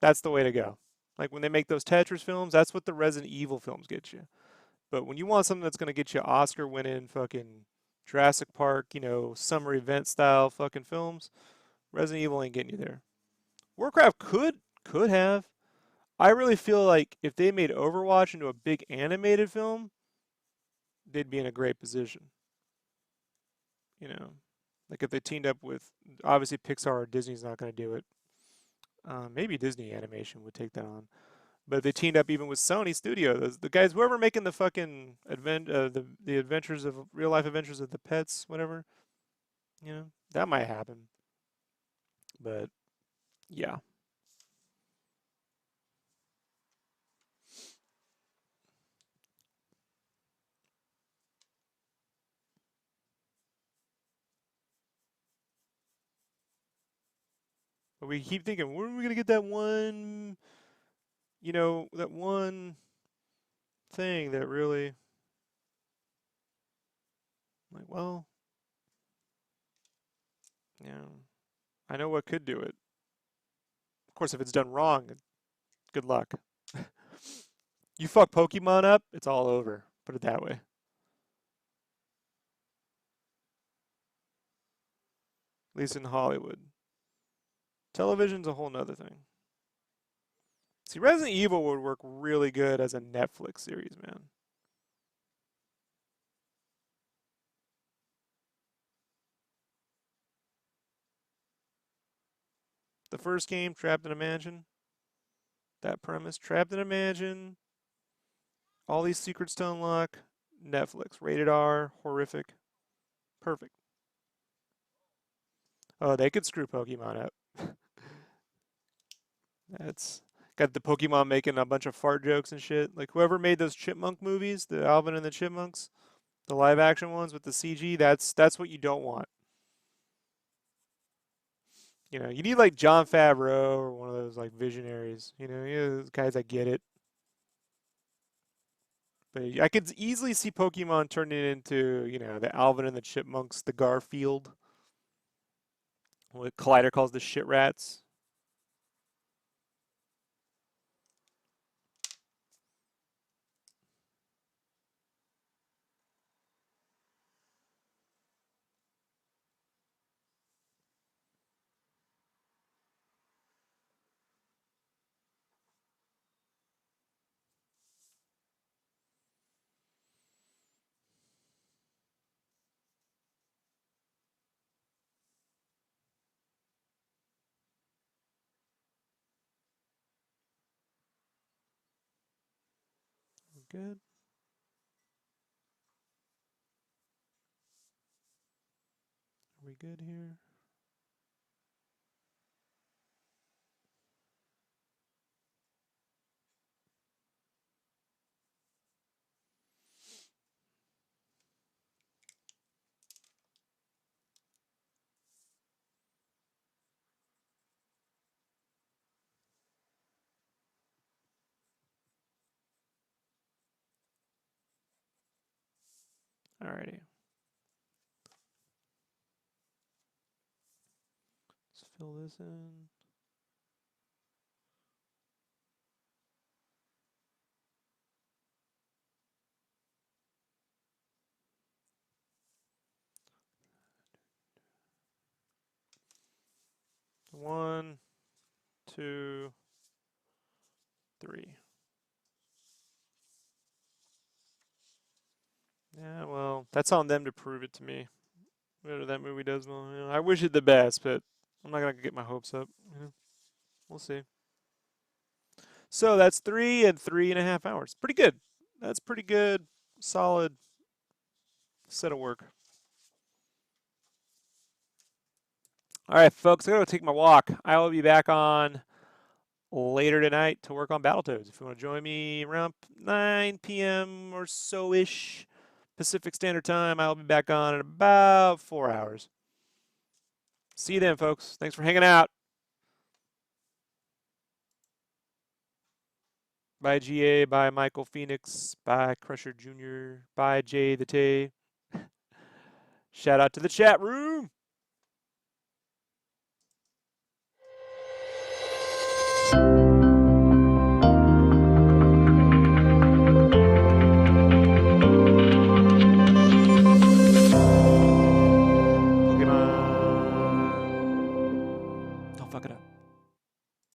that's the way to go. Like when they make those Tetris films, that's what the Resident Evil films get you. But when you want something that's going to get you Oscar winning fucking, Jurassic Park, you know, summer event style fucking films. Resident Evil ain't getting you there. Warcraft could have. I really feel like if they made Overwatch into a big animated film, they'd be in a great position. You know, like if they teamed up with obviously Pixar or Disney's not going to do it. Maybe Disney Animation would take that on. But if they teamed up even with Sony Studio, the guys, whoever making the fucking the adventures of real life adventures of the pets, whatever, you know, that might happen. But yeah, but we keep thinking, when are we gonna get that one, you know, that one thing that really, like, well, yeah, I know what could do it. Of course, if it's done wrong, good luck. You fuck Pokemon up, it's all over. Put it that way. At least in Hollywood. Television's a whole nother thing. See, Resident Evil would work really good as a Netflix series, man. The first game, Trapped in a Mansion, that premise, Trapped in a Mansion, all these secrets to unlock, Netflix, rated R, horrific, perfect. Oh, they could screw Pokemon up. That's got the Pokemon making a bunch of fart jokes and shit. Like whoever made those Chipmunk movies, the Alvin and the Chipmunks, the live action ones with the CG, that's what you don't want. You know, you need like John Favreau or one of those like visionaries. You know those guys that get it. But I could easily see Pokemon turning into, you know, the Alvin and the Chipmunks, the Garfield, what Collider calls the shit rats. Good. Are we good here? Alrighty. Let's fill this in. One, two, three. Yeah, well, that's on them to prove it to me. Whether that movie does well, you know, I wish it the best, but I'm not gonna get my hopes up. You know, we'll see. So that's 3 and 3.5 hours. Pretty good. That's pretty good. Solid set of work. All right, folks, I gotta go take my walk. I will be back on later tonight to work on Battletoads. If you want to join me around 9 p.m. or so ish Pacific Standard Time, I'll be back on in about 4 hours. See you then, folks. Thanks for hanging out. Bye, GA. Bye, Michael Phoenix. Bye, Crusher Jr. Bye, Jay the Tay. Shout out to the chat room.